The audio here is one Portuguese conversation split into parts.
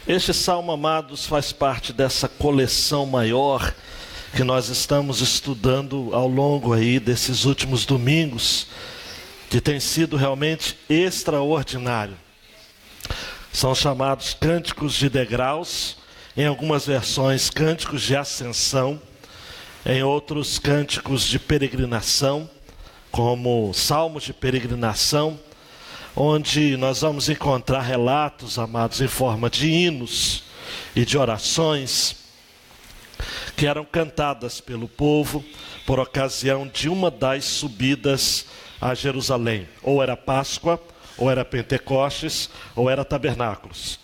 Este salmo, amados, faz parte dessa coleção maior que nós estamos estudando ao longo aí desses últimos domingos, que tem sido realmente extraordinário. São chamados cânticos de degraus, em algumas versões cânticos de ascensão, em outros cânticos de peregrinação, como salmos de peregrinação, onde nós vamos encontrar relatos, amados, em forma de hinos e de orações que eram cantadas pelo povo por ocasião de uma das subidas a Jerusalém. Ou era Páscoa, ou era Pentecostes, ou era Tabernáculos.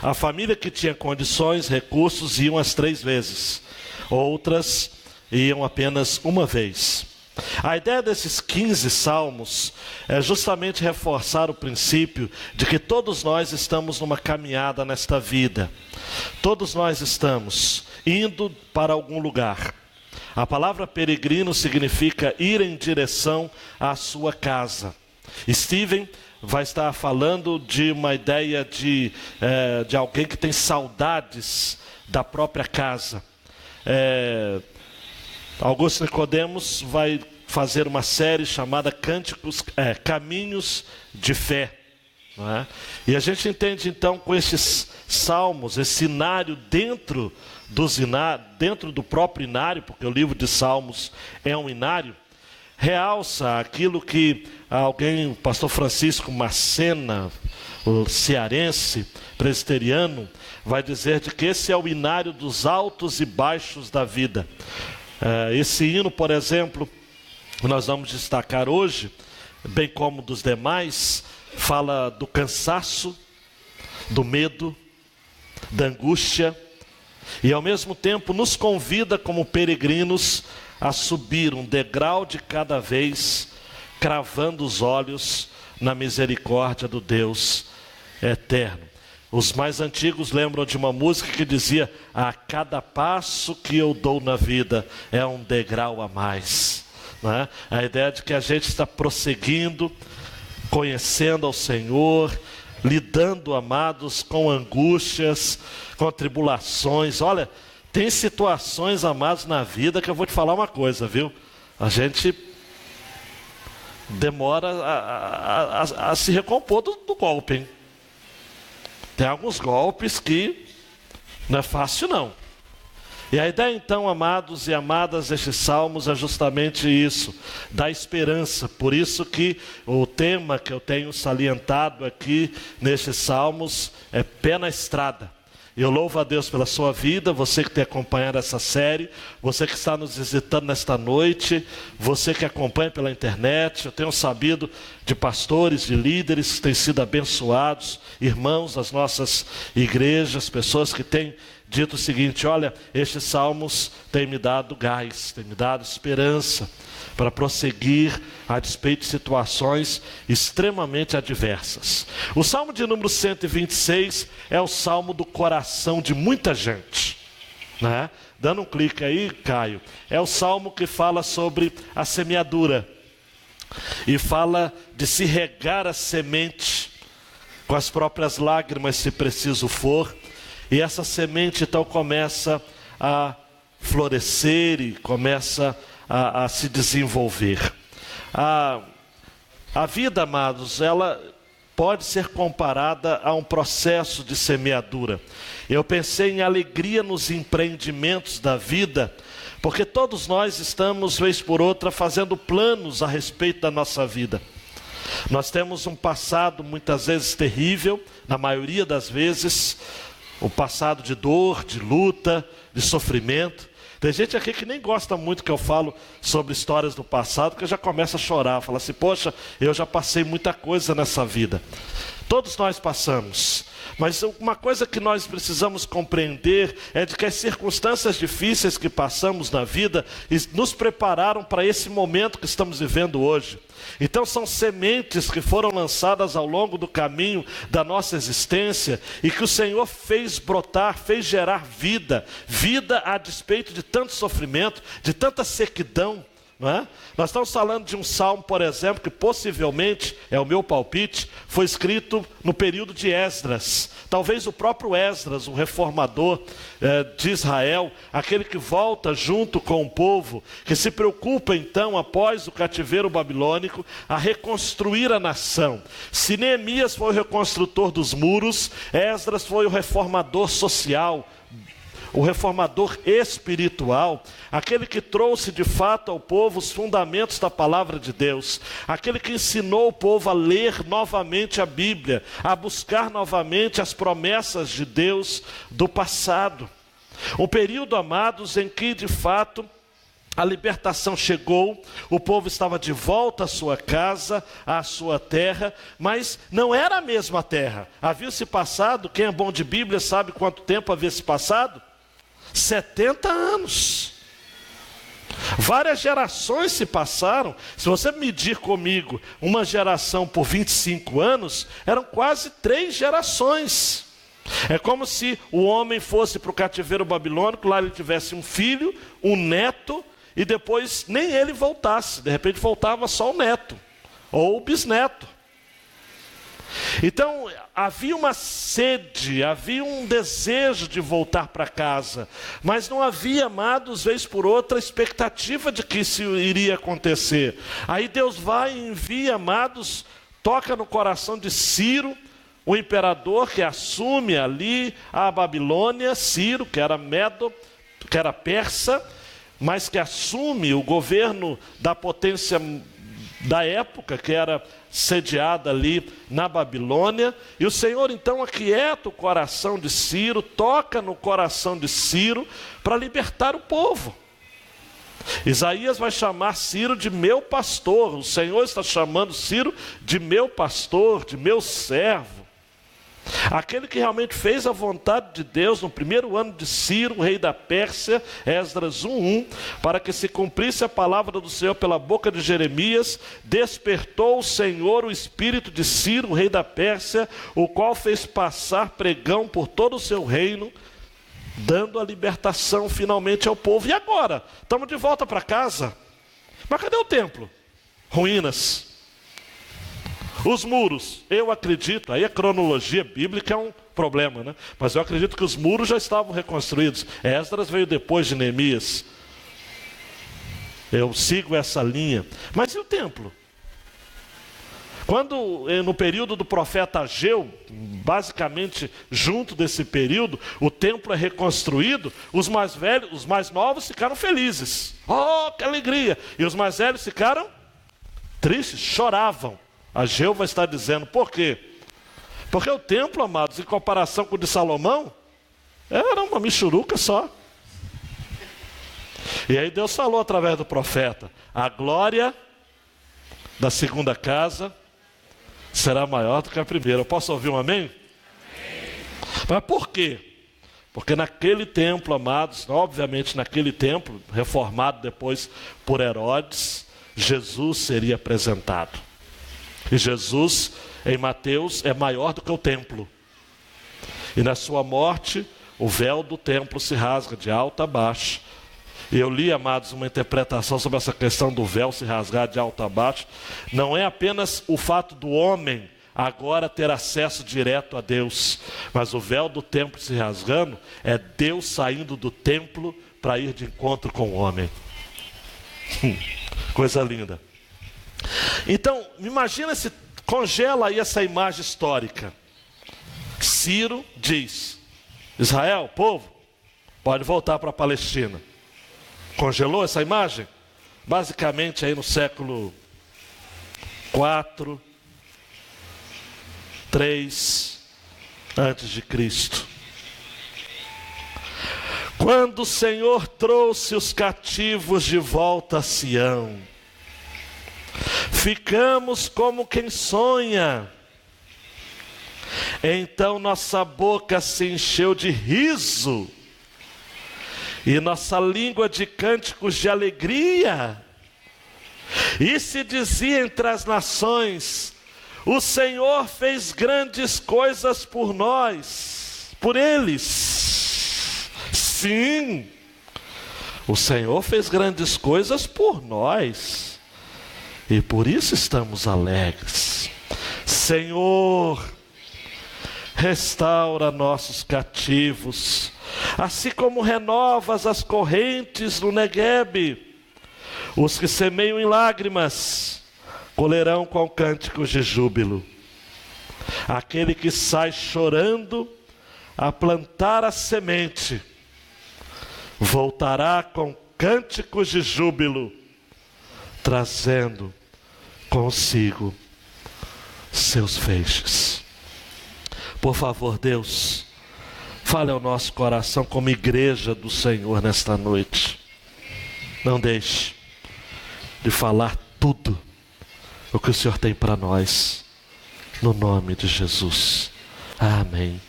A família que tinha condições, recursos, iam as 3 vezes. Outras iam apenas uma vez. A ideia desses 15 salmos é justamente reforçar o princípio de que todos nós estamos numa caminhada nesta vida. Todos nós estamos indo para algum lugar. A palavra peregrino significa ir em direção à sua casa. Steven vai estar falando de uma ideia de alguém que tem saudades da própria casa. Augusto Nicodemos vai fazer uma série chamada Caminhos de Fé. Não é? E a gente entende então com estes salmos, esse inário dentro do próprio inário, porque o livro de Salmos é um inário, realça aquilo que o pastor Francisco Macena, o cearense, presbiteriano, vai dizer de que esse é o inário dos altos e baixos da vida. Esse hino, por exemplo, que nós vamos destacar hoje, bem como dos demais, fala do cansaço, do medo, da angústia, e ao mesmo tempo nos convida como peregrinos a subir um degrau de cada vez, cravando os olhos na misericórdia do Deus eterno. Os mais antigos lembram de uma música que dizia: a cada passo que eu dou na vida é um degrau a mais. Não é? A ideia de que a gente está prosseguindo, conhecendo ao Senhor, lidando, amados, com angústias, com tribulações. Olha, tem situações, amados, na vida que eu vou te falar uma coisa, viu? A gente demora a se recompor do golpe, hein? Tem alguns golpes que não é fácil, não. E a ideia então, amados e amadas, destes salmos é justamente isso, da esperança. Por isso que o tema que eu tenho salientado aqui nestes salmos é pé na estrada. Eu louvo a Deus pela sua vida, você que tem acompanhado essa série, você que está nos visitando nesta noite, você que acompanha pela internet. Eu tenho sabido de pastores, de líderes que têm sido abençoados, irmãos das nossas igrejas, pessoas que têm dito o seguinte: olha, estes salmos têm me dado gás, têm me dado esperança para prosseguir a despeito de situações extremamente adversas. O salmo de número 126 é o salmo do coração de muita gente, né? Dando um clique aí, Caio, é o salmo que fala sobre a semeadura e fala de se regar a semente com as próprias lágrimas, se preciso for. E essa semente então começa a florescer e começa a se desenvolver. A vida, amados, ela pode ser comparada a um processo de semeadura. Eu pensei em alegria nos empreendimentos da vida, porque todos nós estamos, vez por outra, fazendo planos a respeito da nossa vida. Nós temos um passado muitas vezes terrível, na maioria das vezes, um passado de dor, de luta, de sofrimento. Tem gente aqui que nem gosta muito que eu falo sobre histórias do passado, porque já começa a chorar, fala assim: poxa, eu já passei muita coisa nessa vida. Todos nós passamos. Mas uma coisa que nós precisamos compreender é de que as circunstâncias difíceis que passamos na vida nos prepararam para esse momento que estamos vivendo hoje. Então são sementes que foram lançadas ao longo do caminho da nossa existência e que o Senhor fez brotar, fez gerar vida a despeito de tanto sofrimento, de tanta sequidão, não é? Nós estamos falando de um salmo, por exemplo, que possivelmente, é o meu palpite, foi escrito no período de Esdras. Talvez o próprio Esdras, o reformador de Israel, aquele que volta junto com o povo, que se preocupa então, após o cativeiro babilônico, a reconstruir a nação. Se Neemias foi o reconstrutor dos muros, Esdras foi o reformador social, o reformador espiritual, aquele que trouxe de fato ao povo os fundamentos da palavra de Deus, aquele que ensinou o povo a ler novamente a Bíblia, a buscar novamente as promessas de Deus do passado. Um período, amados, em que de fato a libertação chegou, o povo estava de volta à sua casa, à sua terra, mas não era a mesma terra. Havia se passado, quem é bom de Bíblia sabe quanto tempo havia se passado? 70 anos. Várias gerações se passaram. Se você medir comigo uma geração por 25 anos, eram quase 3 gerações. É como se o homem fosse para o cativeiro babilônico, lá ele tivesse um filho, um neto, e depois nem ele voltasse. De repente voltava só o neto, ou o bisneto. Então, havia uma sede, havia um desejo de voltar para casa, mas não havia, amados, vez por outra, expectativa de que isso iria acontecer. Aí Deus vai e envia, amados, toca no coração de Ciro, o imperador que assume ali a Babilônia, Ciro, que era Medo, que era persa, mas que assume o governo da potência da época, que era sediada ali na Babilônia, e o Senhor então aquieta o coração de Ciro, toca no coração de Ciro para libertar o povo. Isaías vai chamar Ciro de meu pastor, o Senhor está chamando Ciro de meu pastor, de meu servo. Aquele que realmente fez a vontade de Deus no primeiro ano de Ciro, rei da Pérsia, Esdras 1:1, para que se cumprisse a palavra do Senhor pela boca de Jeremias, despertou o Senhor o espírito de Ciro, rei da Pérsia, o qual fez passar pregão por todo o seu reino, dando a libertação finalmente ao povo. E agora? Estamos de volta para casa. Mas cadê o templo? Ruínas. Os muros, eu acredito, aí a cronologia bíblica é um problema, né? Mas eu acredito que os muros já estavam reconstruídos. Esdras veio depois de Neemias. Eu sigo essa linha. Mas e o templo? Quando, no período do profeta Ageu, basicamente junto desse período, o templo é reconstruído, os mais velhos, os mais novos ficaram felizes. Oh, que alegria! E os mais velhos ficaram tristes, choravam. Ageu vai estar dizendo, por quê? Porque o templo, amados, em comparação com o de Salomão, era uma michuruca só. E aí Deus falou através do profeta, a glória da segunda casa será maior do que a primeira. Eu posso ouvir um amém? Amém. Mas por quê? Porque naquele templo, amados, obviamente naquele templo, reformado depois por Herodes, Jesus seria apresentado. E Jesus, em Mateus, é maior do que o templo. E na sua morte, o véu do templo se rasga de alto a baixo. E eu li, amados, uma interpretação sobre essa questão do véu se rasgar de alto a baixo. Não é apenas o fato do homem agora ter acesso direto a Deus, mas o véu do templo se rasgando é Deus saindo do templo para ir de encontro com o homem. Coisa linda. Então, imagina se congela aí essa imagem histórica. Ciro diz, Israel, povo, pode voltar para a Palestina. Congelou essa imagem? Basicamente aí no século 4, 3 antes de Cristo. Quando o Senhor trouxe os cativos de volta a Sião, ficamos como quem sonha. Então nossa boca se encheu de riso, e nossa língua de cânticos de alegria. E se dizia entre as nações, o Senhor fez grandes coisas por nós, por eles. Sim, O Senhor fez grandes coisas por nós, e por isso estamos alegres. Senhor, restaura nossos cativos, assim como renovas as correntes do Neguebe. Os que semeiam em lágrimas colherão com cânticos de júbilo. Aquele que sai chorando a plantar a semente voltará com cânticos de júbilo, trazendo consigo seus feixes. Por favor, Deus, fale ao nosso coração como igreja do Senhor nesta noite. Não deixe de falar tudo o que o Senhor tem para nós, no nome de Jesus. Amém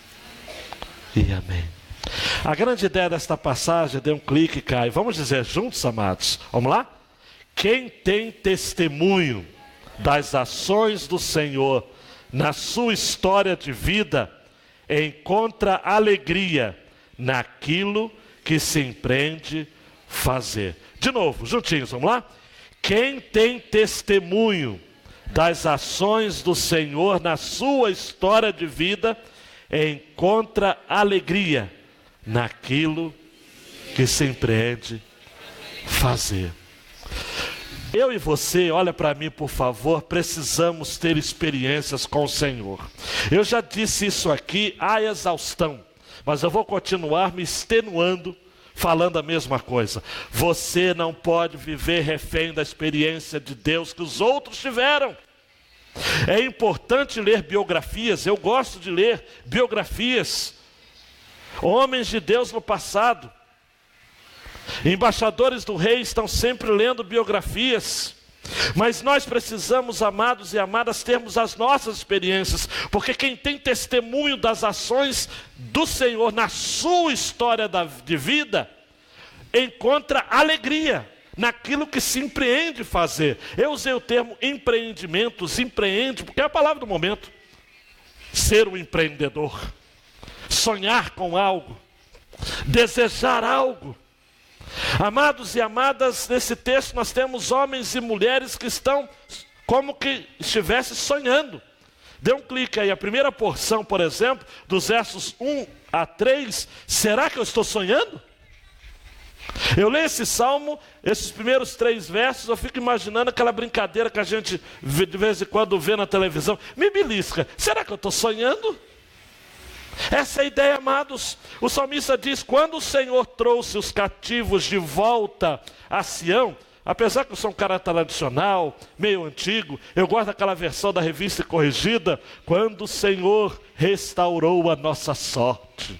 e amém. A grande ideia desta passagem, dê um clique e cai. Vamos dizer juntos, amados? Vamos lá? Quem tem testemunho das ações do Senhor na sua história de vida, encontra alegria naquilo que se empreende fazer. De novo, juntinhos, vamos lá? Quem tem testemunho das ações do Senhor na sua história de vida, encontra alegria naquilo que se empreende fazer. Eu e você, olha para mim por favor, precisamos ter experiências com o Senhor. Eu já disse isso aqui à exaustão, mas eu vou continuar me extenuando, falando a mesma coisa. Você não pode viver refém da experiência de Deus que os outros tiveram. É importante ler biografias, eu gosto de ler biografias. Homens de Deus no passado, embaixadores do rei estão sempre lendo biografias. Mas nós precisamos, amados e amadas, termos as nossas experiências, porque quem tem testemunho das ações do Senhor na sua história de vida, encontra alegria naquilo que se empreende fazer. Eu usei o termo empreendimentos, empreende, porque é a palavra do momento. Ser um empreendedor, sonhar com algo, desejar algo. Amados e amadas, nesse texto nós temos homens e mulheres que estão como que estivessem sonhando. Dê um clique aí, a primeira porção, por exemplo, dos versos 1 a 3, será que eu estou sonhando? Eu leio esse salmo, esses primeiros 3 versos, eu fico imaginando aquela brincadeira que a gente de vez em quando vê na televisão. Me belisca, será que eu estou sonhando? Essa é a ideia, amados. O salmista diz, quando o Senhor trouxe os cativos de volta a Sião, apesar que eu sou um cara tradicional, meio antigo, eu gosto daquela versão da Revista Corrigida, quando o Senhor restaurou a nossa sorte.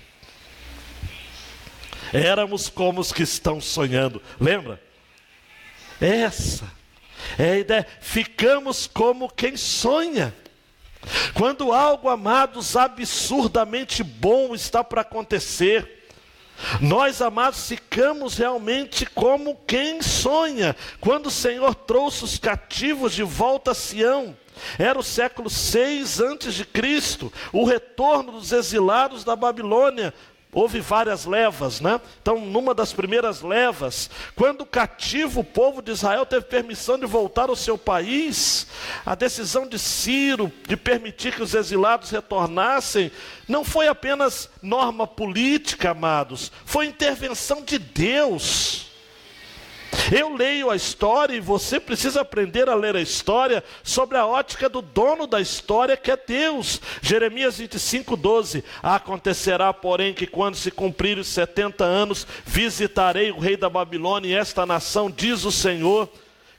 Éramos como os que estão sonhando. Lembra? Essa é a ideia. Ficamos como quem sonha. Quando algo, amados, absurdamente bom está para acontecer, nós, amados, ficamos realmente como quem sonha. Quando o Senhor trouxe os cativos de volta a Sião, era o século 6 antes de Cristo, o retorno dos exilados da Babilônia. Houve várias levas, né? Então, numa das primeiras levas, quando o cativo, o povo de Israel, teve permissão de voltar ao seu país, a decisão de Ciro de permitir que os exilados retornassem, não foi apenas norma política, amados, foi intervenção de Deus. Eu leio a história e você precisa aprender a ler a história sobre a ótica do dono da história, que é Deus. Jeremias 25:12. Acontecerá, porém, que quando se cumprirem os 70 anos, visitarei o rei da Babilônia e esta nação, diz o Senhor,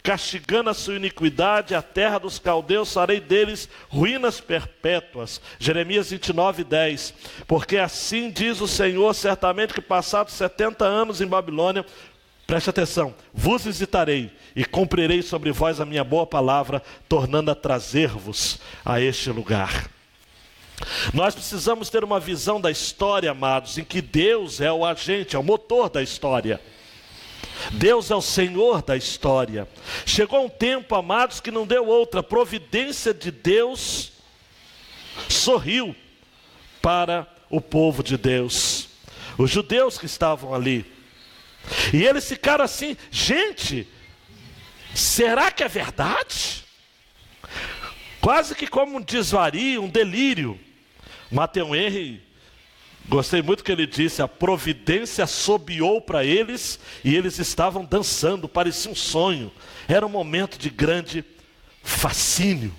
castigando a sua iniquidade, a terra dos caldeus, farei deles ruínas perpétuas. Jeremias 29:10. Porque assim diz o Senhor, certamente que passados 70 anos em Babilônia, preste atenção, vos visitarei e cumprirei sobre vós a minha boa palavra, tornando a trazer-vos a este lugar. Nós precisamos ter uma visão da história, amados, em que Deus é o agente, é o motor da história. Deus é o Senhor da história. Chegou um tempo, amados, que não deu outra. A providência de Deus sorriu para o povo de Deus. Os judeus que estavam ali, E eles ficaram assim: gente, será que é verdade? Quase que como um desvario, um delírio. Matthew Henry, gostei muito que ele disse: a providência assobiou para eles e eles estavam dançando, parecia um sonho. Era um momento de grande fascínio.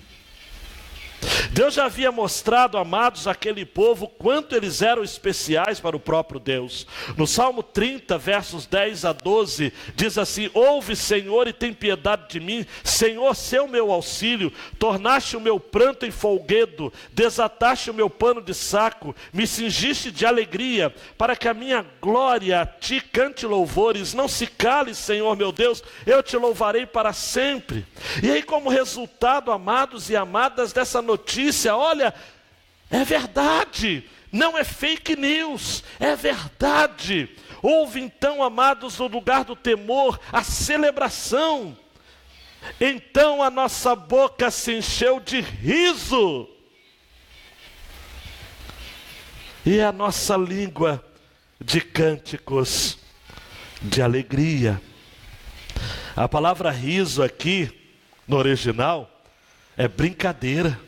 Deus já havia mostrado, amados, àquele povo quanto eles eram especiais para o próprio Deus. No Salmo 30, versos 10 a 12, diz assim: ouve, Senhor, e tem piedade de mim. Senhor, sê o meu auxílio. Tornaste o meu pranto em folguedo, desataste o meu pano de saco, me cingiste de alegria, para que a minha glória a ti cante louvores. Não se cale, Senhor meu Deus, eu te louvarei para sempre. E aí, como resultado, amados e amadas, dessa notícia, olha, é verdade, não é fake news, é verdade. Houve então, amados, no lugar do temor, a celebração. Então a nossa boca se encheu de riso, e a nossa língua de cânticos de alegria. A palavra riso aqui, no original, é brincadeira.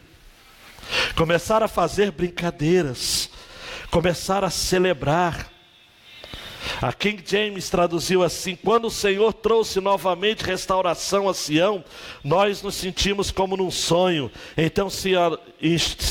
Começaram a fazer brincadeiras, começaram a celebrar. A King James traduziu assim: quando o Senhor trouxe novamente restauração a Sião, nós nos sentimos como num sonho. Então se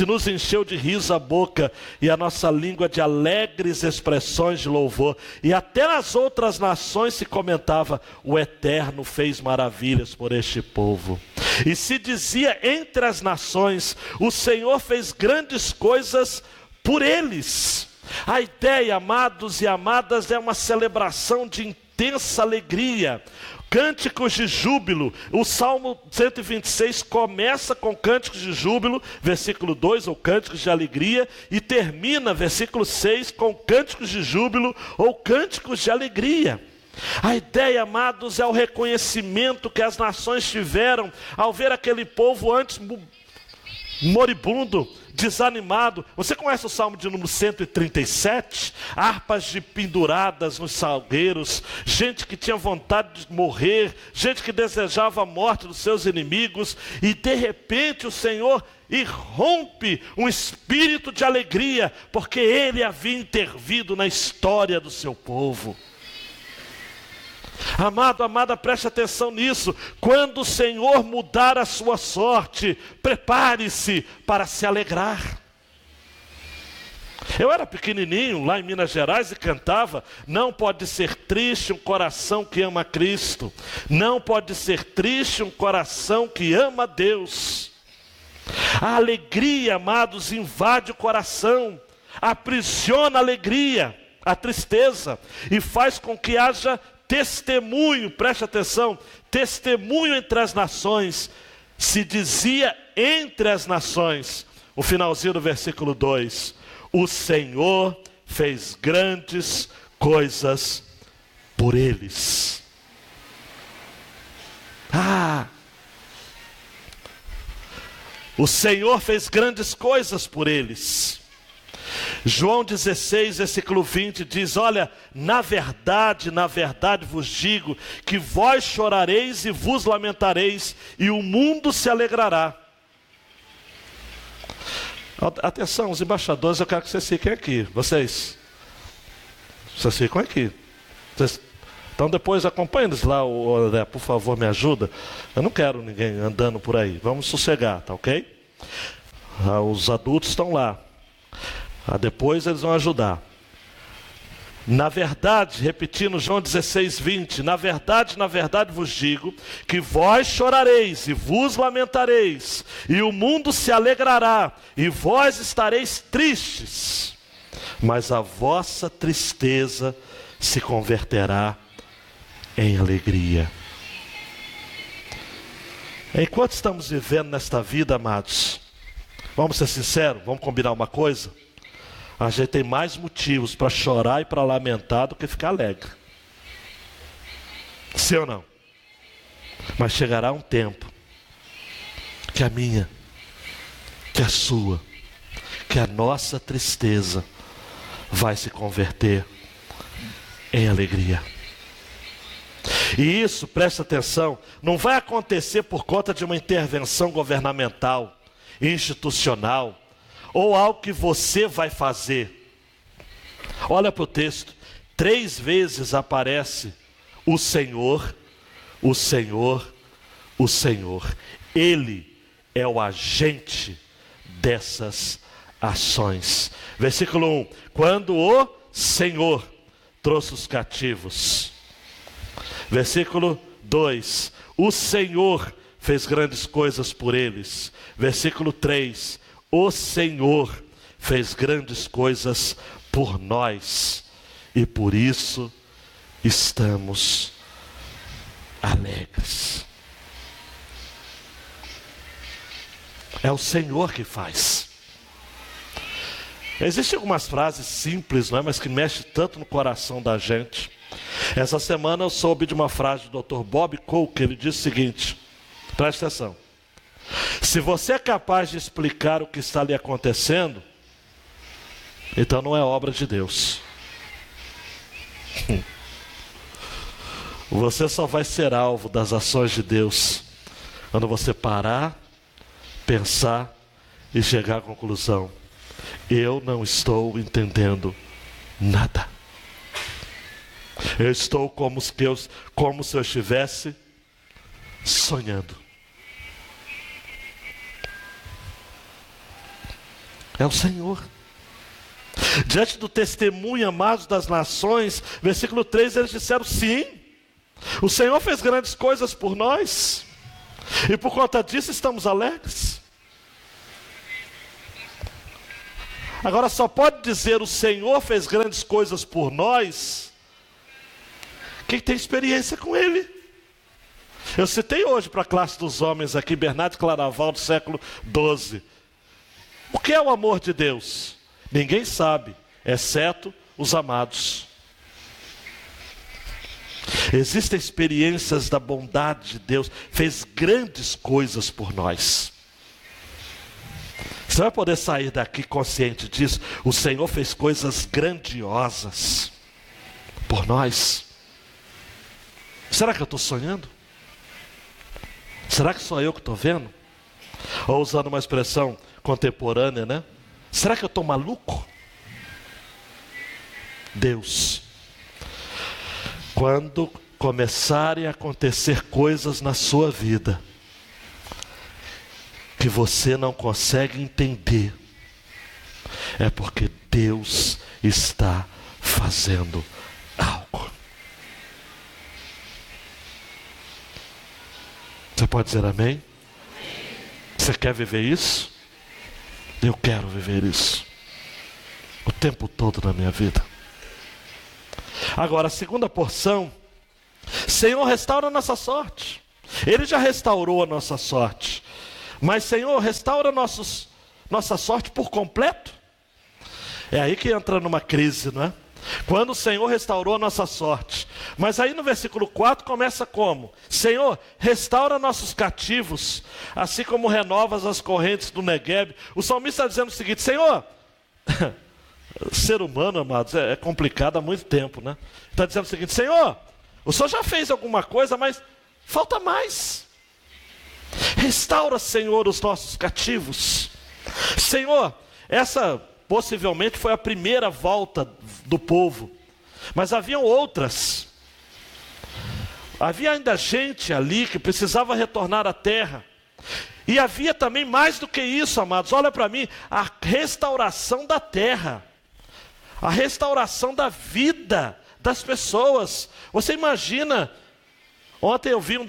nos encheu de riso a boca e a nossa língua de alegres expressões de louvor. E até nas outras nações se comentava: o Eterno fez maravilhas por este povo. E se dizia entre as nações: o Senhor fez grandes coisas por eles. A ideia, amados e amadas, é uma celebração de intensa alegria, cânticos de júbilo. O Salmo 126 começa com cânticos de júbilo, versículo 2, ou cânticos de alegria, e termina, versículo 6, com cânticos de júbilo, ou cânticos de alegria. A ideia, amados, é o reconhecimento que as nações tiveram ao ver aquele povo antes moribundo, desanimado. Você conhece o Salmo de número 137? Harpas de penduradas nos salgueiros, gente que tinha vontade de morrer, gente que desejava a morte dos seus inimigos, e de repente o Senhor irrompe um espírito de alegria, porque Ele havia intervido na história do seu povo. Amado, amada, preste atenção nisso. Quando o Senhor mudar a sua sorte, prepare-se para se alegrar. Eu era pequenininho lá em Minas Gerais e cantava: não pode ser triste um coração que ama Cristo, não pode ser triste um coração que ama Deus. A alegria, amados, invade o coração, aprisiona a alegria, a tristeza, e faz com que haja testemunho. Preste atenção: testemunho entre as nações. Se dizia entre as nações, o finalzinho do versículo 2: o Senhor fez grandes coisas por eles. O Senhor fez grandes coisas por eles. João 16, versículo 20 diz: olha, na verdade vos digo, que vós chorareis e vos lamentareis, e o mundo se alegrará. Atenção, os embaixadores, eu quero que vocês fiquem aqui. Vocês ficam aqui. Então depois acompanhem eles lá, André, por favor, me ajuda. Eu não quero ninguém andando por aí. Vamos sossegar, tá ok? Os adultos estão lá. Depois eles vão ajudar. Na verdade, repetindo João 16, 20, na verdade vos digo, que vós chorareis e vos lamentareis, e o mundo se alegrará, e vós estareis tristes, mas a vossa tristeza se converterá em alegria. Enquanto estamos vivendo nesta vida, amados, vamos ser sinceros, vamos combinar uma coisa: a gente tem mais motivos para chorar e para lamentar do que ficar alegre. Sim ou não? Mas chegará um tempo que a minha, que a sua, que a nossa tristeza vai se converter em alegria. E isso, preste atenção, não vai acontecer por conta de uma intervenção governamental, institucional, ou algo que você vai fazer. Olha para o texto, 3 vezes aparece o Senhor, o Senhor, o Senhor. Ele é o agente dessas ações. Versículo 1, quando o Senhor trouxe os cativos. Versículo 2, o Senhor fez grandes coisas por eles. Versículo 3, o Senhor fez grandes coisas por nós, e por isso estamos alegres. É o Senhor que faz. Existem algumas frases simples, não é? Mas que mexem tanto no coração da gente. Essa semana eu soube de uma frase do Dr. Bob Coke, ele diz o seguinte, preste atenção. Se você é capaz de explicar o que está lhe acontecendo, então não é obra de Deus. Você só vai ser alvo das ações de Deus quando você parar, pensar e chegar à conclusão: eu não estou entendendo nada. Eu estou como se eu estivesse sonhando. É o Senhor. Diante do testemunho, amados das nações, versículo 3, eles disseram: sim, o Senhor fez grandes coisas por nós, e por conta disso estamos alegres. Agora só pode dizer o Senhor fez grandes coisas por nós quem tem experiência com Ele. Eu citei hoje para a classe dos homens aqui, Bernardo Claraval, do século XII. O que é o amor de Deus? Ninguém sabe, exceto os amados. Existem experiências da bondade de Deus, fez grandes coisas por nós. Você vai poder sair daqui consciente disso. O Senhor fez coisas grandiosas por nós. Será que eu estou sonhando? Será que sou eu que estou vendo? Ou usando uma expressão contemporânea, né? Será que eu estou maluco? Deus, quando começarem a acontecer coisas na sua vida que você não consegue entender, é porque Deus está fazendo algo. Você pode dizer amém? Você quer viver isso? Eu quero viver isso o tempo todo na minha vida. Agora, a segunda porção: Senhor, restaura a nossa sorte. Ele já restaurou a nossa sorte, mas Senhor, restaura nossa sorte por completo. É aí que entra numa crise, não é? Quando o Senhor restaurou a nossa sorte, mas aí no versículo 4 começa como? Senhor, restaura nossos cativos, assim como renovas as correntes do Negueb. O salmista está dizendo o seguinte: Senhor, ser humano, amados, é complicado há muito tempo, né? Está dizendo o seguinte: Senhor, o Senhor já fez alguma coisa, mas falta mais. Restaura, Senhor, os nossos cativos. Senhor, essa possivelmente foi a primeira volta do povo, mas haviam outras. Havia ainda gente ali que precisava retornar à terra. E havia também mais do que isso, amados. Olha para mim, a restauração da terra, a restauração da vida das pessoas. Você imagina, ontem eu vi um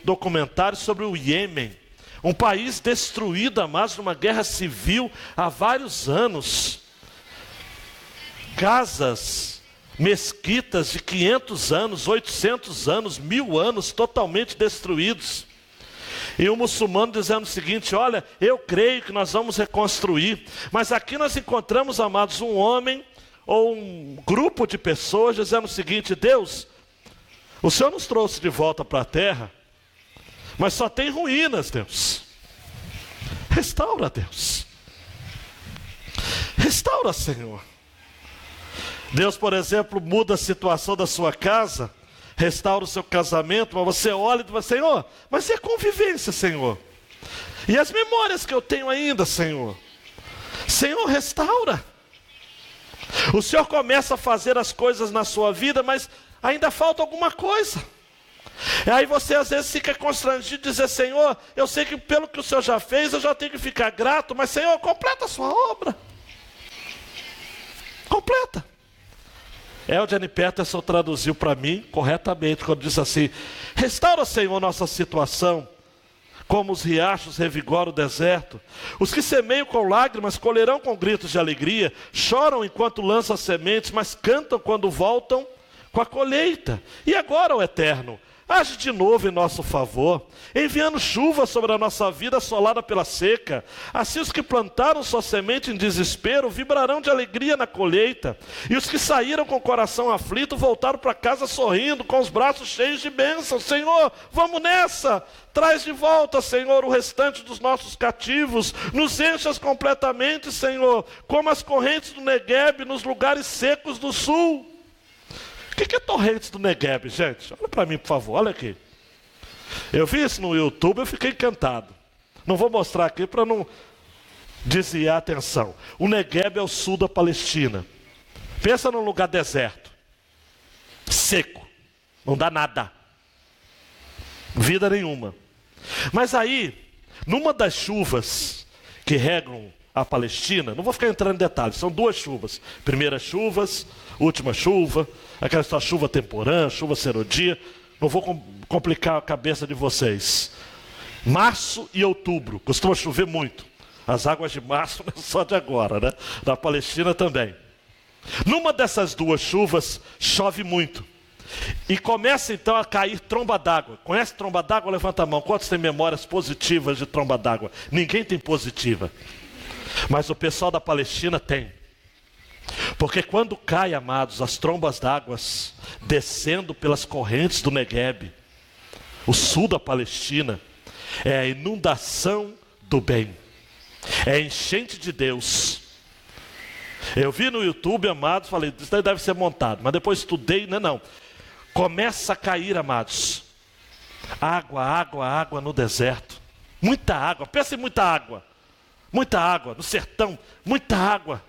documentário sobre o Iêmen, um país destruído, amados, numa guerra civil há vários anos. Casas, mesquitas de 500 anos, 800 anos, 1000 anos, totalmente destruídos. E um muçulmano dizendo o seguinte: olha, eu creio que nós vamos reconstruir. Mas aqui nós encontramos, amados, um homem ou um grupo de pessoas dizendo o seguinte: Deus, o Senhor nos trouxe de volta para a terra, mas só tem ruínas, Deus. Restaura, Deus. Restaura, Senhor. Deus, por exemplo, muda a situação da sua casa, restaura o seu casamento, mas você olha e fala, Senhor, mas e a convivência, Senhor? E as memórias que eu tenho ainda, Senhor? Senhor, restaura. O Senhor começa a fazer as coisas na sua vida, mas ainda falta alguma coisa. E aí você às vezes fica constrangido de dizer, Senhor, eu sei que pelo que o Senhor já fez, eu já tenho que ficar grato, mas Senhor, completa a sua obra. Completa. Eugene Peterson traduziu para mim corretamente, quando diz assim, restaura, Senhor, nossa situação, como os riachos revigoram o deserto. Os que semeiam com lágrimas colherão com gritos de alegria, choram enquanto lançam as sementes, mas cantam quando voltam com a colheita. E agora, ó Eterno, age de novo em nosso favor, enviando chuva sobre a nossa vida assolada pela seca. Assim os que plantaram sua semente em desespero vibrarão de alegria na colheita. E os que saíram com o coração aflito voltaram para casa sorrindo, com os braços cheios de bênçãos. Senhor, vamos nessa! Traz de volta, Senhor, o restante dos nossos cativos. Nos enchas completamente, Senhor, como as correntes do Negueb nos lugares secos do sul. O que é torrentes do Negueb, gente? Olha para mim, por favor, olha aqui. Eu vi isso no YouTube, eu fiquei encantado. Não vou mostrar aqui para não desviar a atenção. O Negueb é o sul da Palestina. Pensa num lugar deserto, seco, não dá nada, vida nenhuma. Mas aí, numa das chuvas que regam a Palestina, não vou ficar entrando em detalhes, são duas chuvas. Primeiras chuvas, última chuva, aquela só chuva temporã, chuva serodia. Não vou complicar a cabeça de vocês. Março e outubro, costuma chover muito. As águas de março não é só de agora, né? Da Palestina também. Numa dessas duas chuvas, chove muito. E começa então a cair tromba d'água. Conhece tromba d'água? Levanta a mão. Quantos têm memórias positivas de tromba d'água? Ninguém tem positiva. Mas o pessoal da Palestina tem. Porque quando cai, amados, as trombas d'água descendo pelas correntes do Negueb, o sul da Palestina, é a inundação do bem, é a enchente de Deus. Eu vi no YouTube, amados, falei, isso daí deve ser montado, mas depois estudei, não. Começa a cair, amados, água no deserto, muita água, pensa em muita água no sertão, muita água.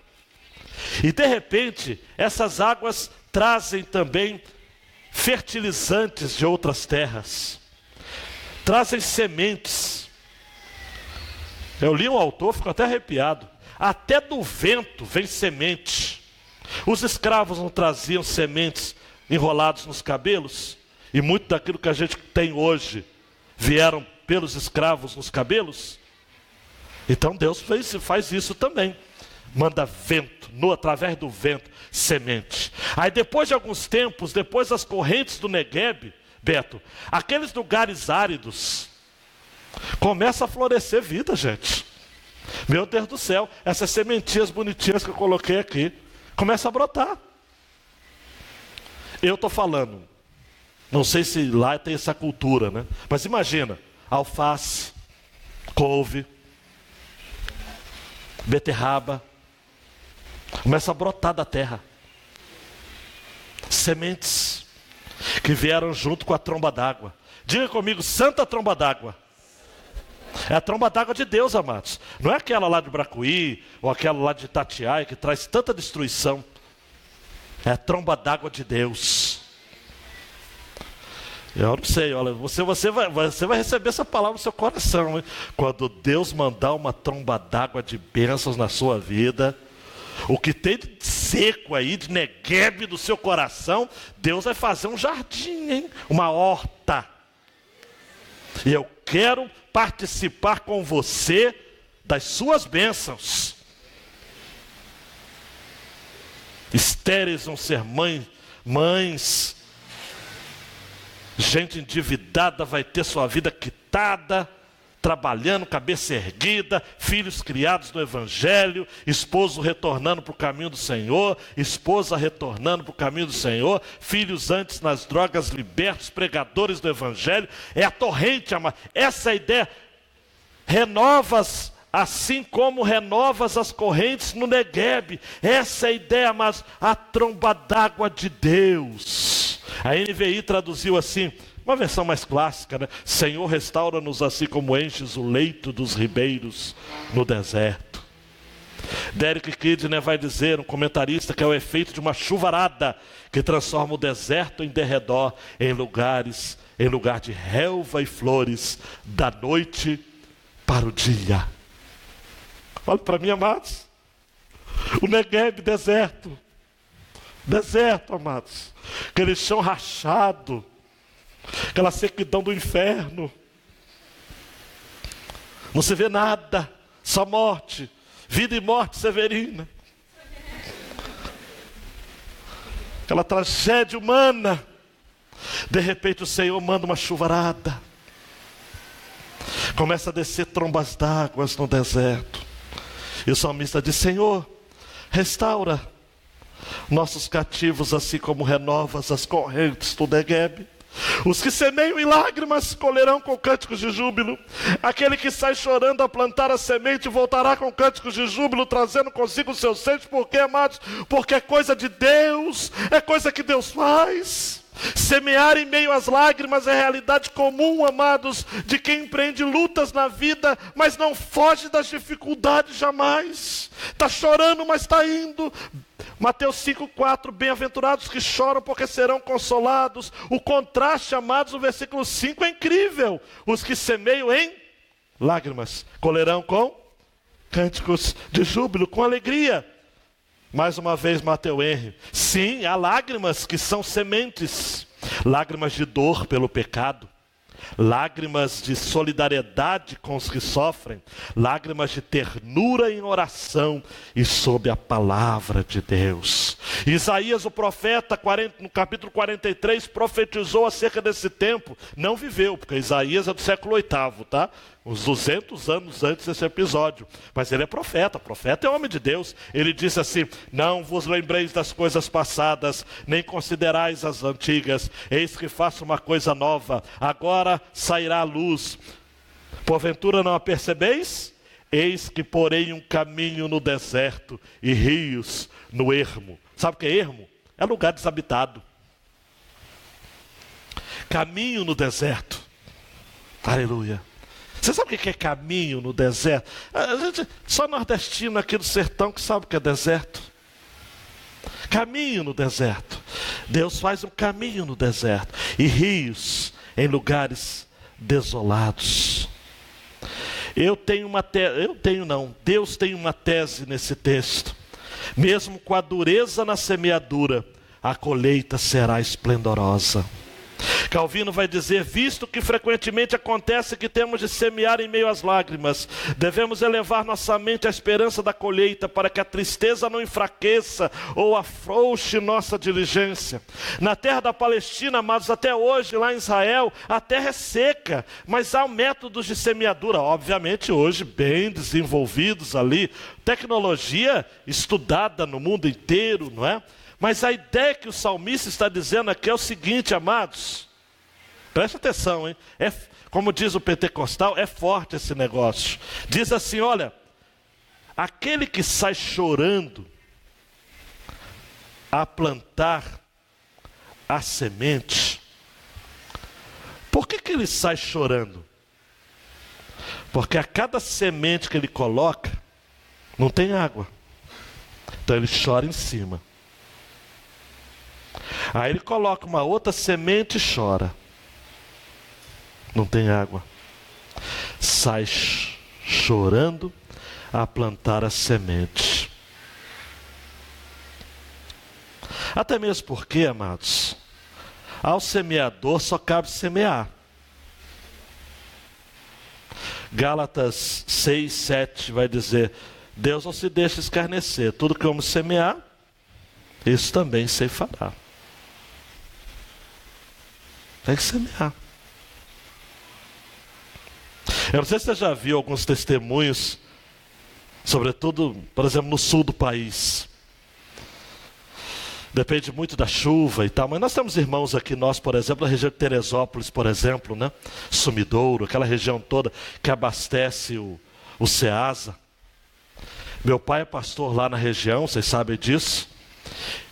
E de repente, essas águas trazem também fertilizantes de outras terras, trazem sementes. Eu li um autor, fico até arrepiado. Até do vento vem semente. Os escravos não traziam sementes enrolados nos cabelos? E muito daquilo que a gente tem hoje vieram pelos escravos nos cabelos? Então Deus faz isso também. Manda vento, através do vento, semente. Aí depois de alguns tempos, depois das correntes do Negueb, Beto, aqueles lugares áridos, começa a florescer vida, gente. Meu Deus do céu, essas sementinhas bonitinhas que eu coloquei aqui, começa a brotar. Eu estou falando, não sei se lá tem essa cultura, né? Mas imagina, alface, couve, beterraba, começa a brotar da terra. Sementes que vieram junto com a tromba d'água. Diga comigo, santa tromba d'água. É a tromba d'água de Deus, amados. Não é aquela lá de Bracuí, ou aquela lá de Itatiaia, que traz tanta destruição. É a tromba d'água de Deus. Eu não sei, olha, você vai receber essa palavra no seu coração, hein? Quando Deus mandar uma tromba d'água de bênçãos na sua vida, o que tem de seco aí, de Negueb do seu coração, Deus vai fazer um jardim, hein? Uma horta. E eu quero participar com você das suas bênçãos. Estéreis vão ser mães. Gente endividada vai ter sua vida quitada, trabalhando, cabeça erguida, filhos criados no Evangelho, esposo retornando para o caminho do Senhor, esposa retornando para o caminho do Senhor, filhos antes nas drogas libertos, pregadores do Evangelho. É a torrente, amado. Essa é a ideia. Renovas assim como renovas as correntes no Negueb. Essa é a ideia, mas a tromba d'água de Deus. A NVI traduziu assim, uma versão mais clássica, né? Senhor, restaura-nos assim como enches o leito dos ribeiros no deserto. Derek Kidner vai dizer, um comentarista, que é o efeito de uma chuvarada que transforma o deserto em derredor em lugar de relva e flores, da noite para o dia. Olha para mim, amados. O Negueb, deserto, amados. Aquele chão rachado, aquela sequidão do inferno. Não se vê nada, só morte, vida e morte severina. Aquela tragédia humana. De repente o Senhor manda uma chuvarada. Começa a descer trombas d'água no deserto. E o salmista diz, Senhor, restaura nossos cativos, assim como renovas as correntes do Negueb. Os que semeiam em lágrimas colherão com cânticos de júbilo. Aquele que sai chorando a plantar a semente voltará com cânticos de júbilo, trazendo consigo os seus seios. Por quê, amados? Porque é coisa de Deus, é coisa que Deus faz. Semear em meio às lágrimas é realidade comum, amados, de quem empreende lutas na vida, mas não foge das dificuldades jamais. Está chorando, mas está indo. Mateus 5,4, bem-aventurados que choram, porque serão consolados. O contraste, amados, no versículo 5 é incrível. Os que semeiam em lágrimas colherão com cânticos de júbilo, com alegria. Mais uma vez, Mateus Henry. Sim, há lágrimas que são sementes. Lágrimas de dor pelo pecado. Lágrimas de solidariedade com os que sofrem. Lágrimas de ternura em oração e sob a palavra de Deus. Isaías, o profeta, no capítulo 43, profetizou acerca desse tempo. Não viveu, porque Isaías é do século 8º, tá? Uns 200 anos antes desse episódio. Mas ele é profeta é homem de Deus. Ele disse assim, não vos lembreis das coisas passadas, nem considerais as antigas. Eis que faço uma coisa nova, agora sairá a luz. Porventura não a percebeis? Eis que porei um caminho no deserto e rios no ermo. Sabe o que é ermo? É lugar desabitado. Caminho no deserto. Aleluia. Você sabe o que é caminho no deserto? A gente, só nordestino aqui do sertão que sabe o que é deserto. Caminho no deserto. Deus faz um caminho no deserto. E rios em lugares desolados. Deus tem uma tese nesse texto. Mesmo com a dureza na semeadura, a colheita será esplendorosa. Calvino vai dizer, visto que frequentemente acontece que temos de semear em meio às lágrimas, devemos elevar nossa mente à esperança da colheita, para que a tristeza não enfraqueça ou afrouxe nossa diligência. Na terra da Palestina, amados, até hoje, lá em Israel, a terra é seca, mas há métodos de semeadura, obviamente hoje bem desenvolvidos ali, tecnologia estudada no mundo inteiro, não é? Mas a ideia que o salmista está dizendo aqui é o seguinte, amados. Preste atenção, hein? Como diz o pentecostal, é forte esse negócio. Diz assim, olha, aquele que sai chorando a plantar a semente, por que ele sai chorando? Porque a cada semente que ele coloca, não tem água. Então ele chora em cima. Aí ele coloca uma outra semente e chora. Não tem água. Sai chorando a plantar a semente. Até mesmo porque, amados, ao semeador só cabe semear. Gálatas 6, 7 vai dizer, Deus não se deixa escarnecer. Tudo que vamos semear, isso também se fará. Tem que semear. Eu não sei se você já viu alguns testemunhos, sobretudo, por exemplo, no sul do país. Depende muito da chuva e tal, mas nós temos irmãos aqui, por exemplo, na região de Teresópolis, por exemplo, né? Sumidouro, aquela região toda que abastece o Ceasa. Meu pai é pastor lá na região, vocês sabem disso.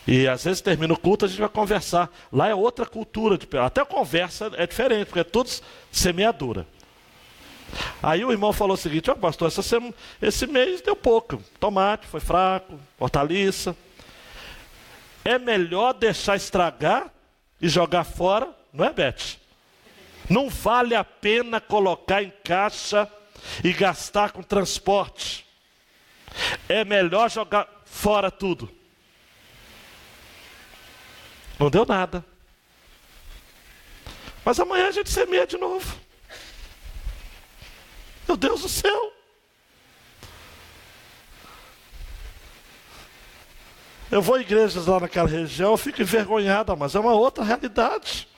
E às vezes termina o culto, a gente vai conversar. Lá é outra cultura, até a conversa é diferente, porque é tudo semeadura. Aí o irmão falou o seguinte: ó, pastor, esse mês deu pouco. Tomate foi fraco, hortaliça. É melhor deixar estragar e jogar fora, não é, Beth? Não vale a pena colocar em caixa e gastar com transporte. É melhor jogar fora tudo. Não deu nada. Mas amanhã a gente semeia de novo. Meu Deus do céu. Eu vou a igrejas lá naquela região, eu fico envergonhada, mas é uma outra realidade.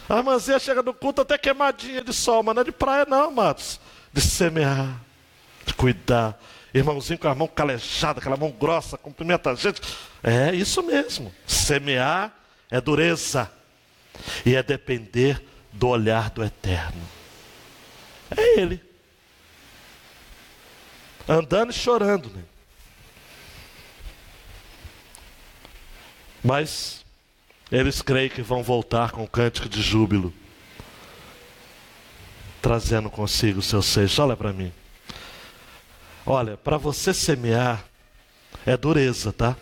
A irmãzinha chega no culto até queimadinha de sol, mas não é de praia não, amados. De semear, de cuidar. Irmãozinho com a mão calejada, aquela mão grossa, cumprimenta a gente. É isso mesmo. Semear é dureza. E é depender do olhar do Eterno. É Ele. Andando e chorando, né? Mas eles creem que vão voltar com um cântico de júbilo, trazendo consigo o seu seixo. Olha para mim. Olha, para você semear é dureza, tá?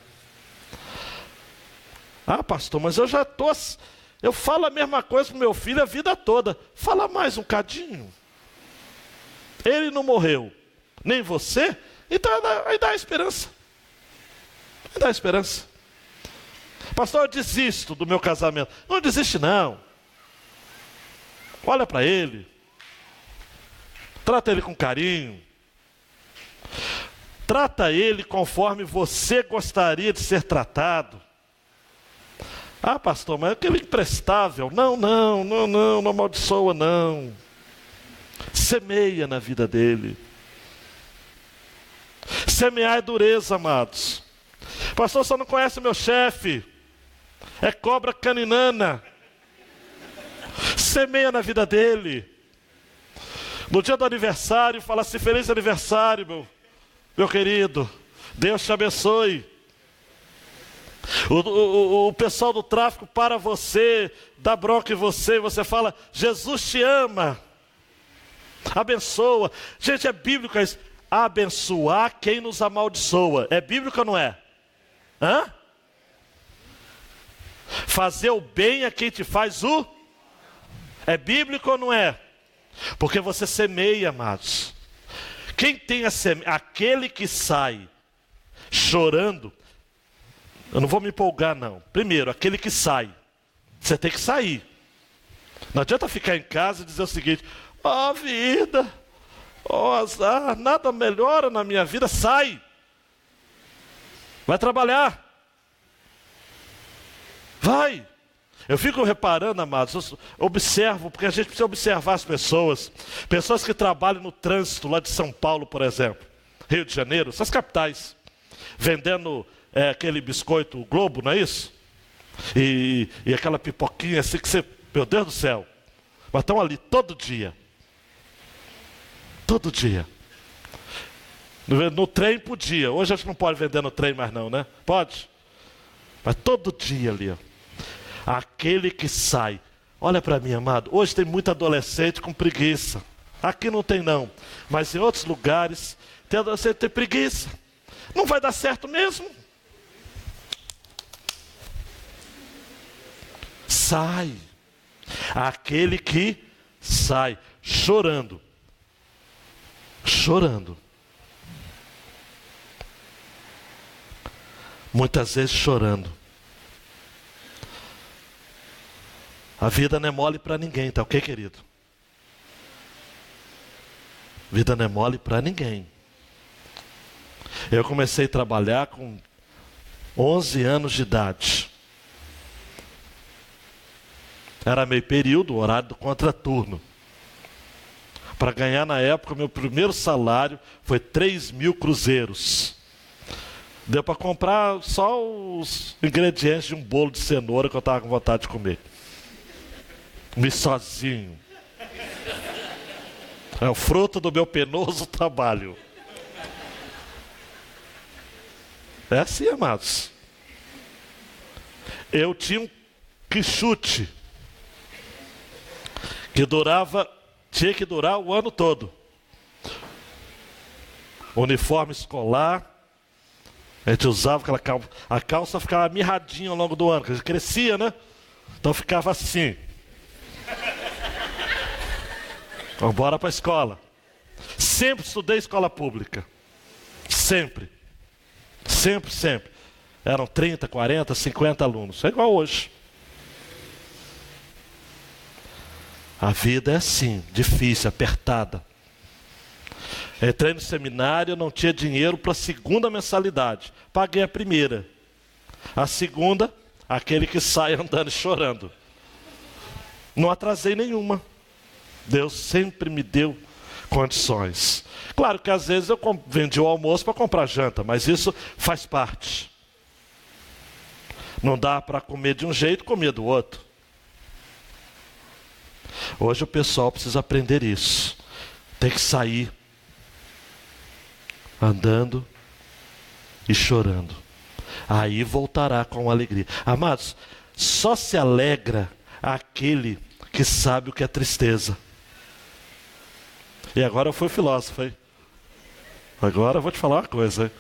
Ah, pastor, mas eu falo a mesma coisa pro meu filho a vida toda. Fala mais um cadinho. Ele não morreu, nem você, então aí dá esperança. Aí dá esperança. Pastor, eu desisto do meu casamento. Não desiste não. Olha para ele. Trata ele com carinho. Trata ele conforme você gostaria de ser tratado. Ah, pastor, mas é aquele imprestável. Não amaldiçoa não. Semeia na vida dele. Semear é dureza, amados. Pastor, você não conhece meu chefe. É cobra caninana. Semeia na vida dele. No dia do aniversário, fala assim: feliz aniversário, meu querido. Deus te abençoe. O pessoal do tráfico para você, dá bronca em você, e você fala: Jesus te ama. Abençoa. Gente, é bíblico isso. Abençoar quem nos amaldiçoa. É bíblico ou não é? Hã? Fazer o bem a quem te faz o... É bíblico ou não é? Porque você semeia, amados. Quem tem a semente, aquele que sai chorando, eu não vou me empolgar não. Primeiro, aquele que sai, você tem que sair. Não adianta ficar em casa e dizer o seguinte: ó vida, ó azar, nada melhora na minha vida. Sai. Vai trabalhar. Vai. Eu fico reparando, amados, eu observo, porque a gente precisa observar as pessoas. Pessoas que trabalham no trânsito lá de São Paulo, por exemplo, Rio de Janeiro, essas capitais, vendendo aquele biscoito Globo, não é isso? E aquela pipoquinha assim que você, meu Deus do céu, mas estão ali todo dia. Todo dia. No trem podia, hoje a gente não pode vender no trem mais não, né? Pode? Mas todo dia ali, ó. Aquele que sai. Olha para mim, amado. Hoje tem muito adolescente com preguiça. Aqui não tem não. Mas em outros lugares tem adolescente que tem preguiça. Não vai dar certo mesmo. Sai. Aquele que sai chorando. Chorando. Muitas vezes chorando. A vida não é mole para ninguém, tá ok, querido? Vida não é mole para ninguém. Eu comecei a trabalhar com 11 anos de idade. Era meio período, horário do contraturno. Para ganhar na época, meu primeiro salário foi 3.000 cruzeiros. Deu para comprar só os ingredientes de um bolo de cenoura que eu estava com vontade de comer. Comi sozinho. É o fruto do meu penoso trabalho. É assim, amados. Eu tinha um quichute que tinha que durar o ano todo. Uniforme escolar, a gente usava aquela calça, a calça ficava mirradinha ao longo do ano, porque crescia, né? Então ficava assim. Vamos embora para a escola. Sempre estudei escola pública. Sempre. Sempre. Eram 30, 40, 50 alunos. É igual hoje. A vida é assim, difícil, apertada. Entrei no seminário, não tinha dinheiro para a segunda mensalidade. Paguei a primeira. A segunda, aquele que sai andando e chorando. Não atrasei nenhuma. Deus sempre me deu condições. Claro que às vezes eu vendi o almoço para comprar janta, mas isso faz parte. Não dá para comer de um jeito, comer do outro. Hoje o pessoal precisa aprender isso. Tem que sair andando e chorando. Aí voltará com alegria. Amados, só se alegra aquele que sabe o que é tristeza. E agora eu fui filósofo, hein? Agora eu vou te falar uma coisa, hein?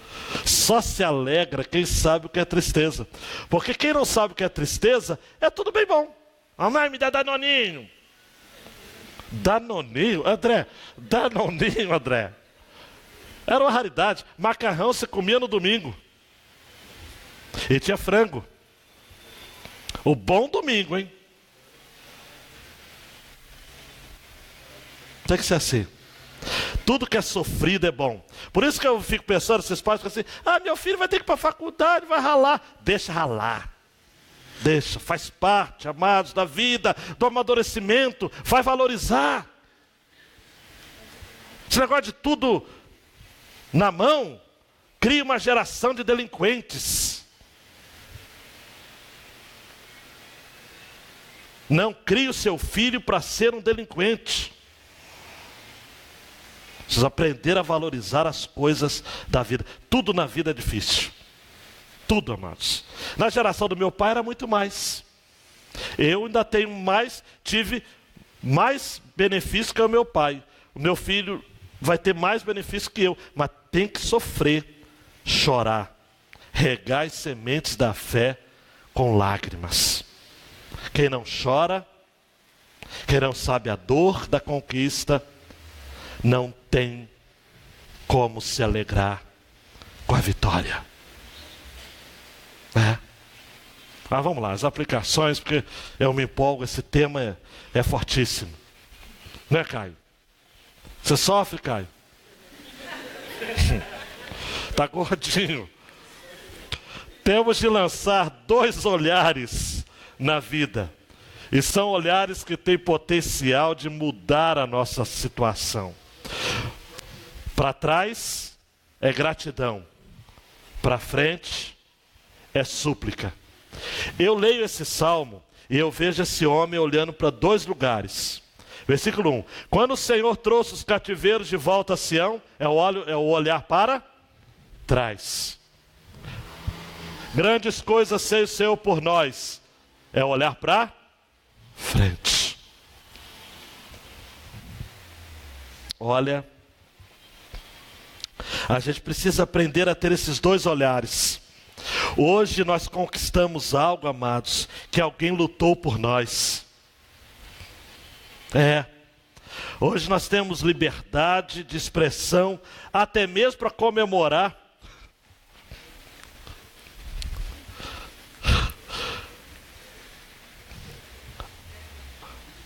Só se alegra quem sabe o que é tristeza. Porque quem não sabe o que é tristeza, é tudo bem bom. Mamãe, me dá danoninho. Danoninho? André. Era uma raridade. Macarrão você comia no domingo. E tinha frango. O bom domingo, hein? Tem que ser assim. Tudo que é sofrido é bom. Por isso que eu fico pensando, esses pais ficam assim, meu filho vai ter que ir para a faculdade, vai ralar. Deixa ralar. Deixa, faz parte, amados, da vida, do amadurecimento. Vai valorizar. Esse negócio de tudo na mão cria uma geração de delinquentes. Não crie o seu filho para ser um delinquente. Precisa aprender a valorizar as coisas da vida. Tudo na vida é difícil. Tudo, amados. Na geração do meu pai era muito mais. Eu ainda tive mais benefícios que o meu pai. O meu filho vai ter mais benefícios que eu. Mas tem que sofrer, chorar, regar as sementes da fé com lágrimas. Quem não chora, quem não sabe a dor da conquista, não tem como se alegrar com a vitória. Mas vamos lá, as aplicações, porque eu me empolgo, esse tema é fortíssimo. Né, Caio? Você sofre, Caio? Tá gordinho. Temos de lançar 2 olhares na vida. E são olhares que têm potencial de mudar a nossa situação. Para trás é gratidão. Para frente é súplica. Eu leio esse salmo e eu vejo esse homem olhando para 2 lugares. Versículo 1. Quando o Senhor trouxe os cativeiros de volta a Sião, é o olhar para trás. Grandes coisas fez o Senhor por nós, é o olhar para frente. Olha, a gente precisa aprender a ter esses 2 olhares. Hoje nós conquistamos algo, amados, que alguém lutou por nós. Hoje nós temos liberdade de expressão, até mesmo para comemorar.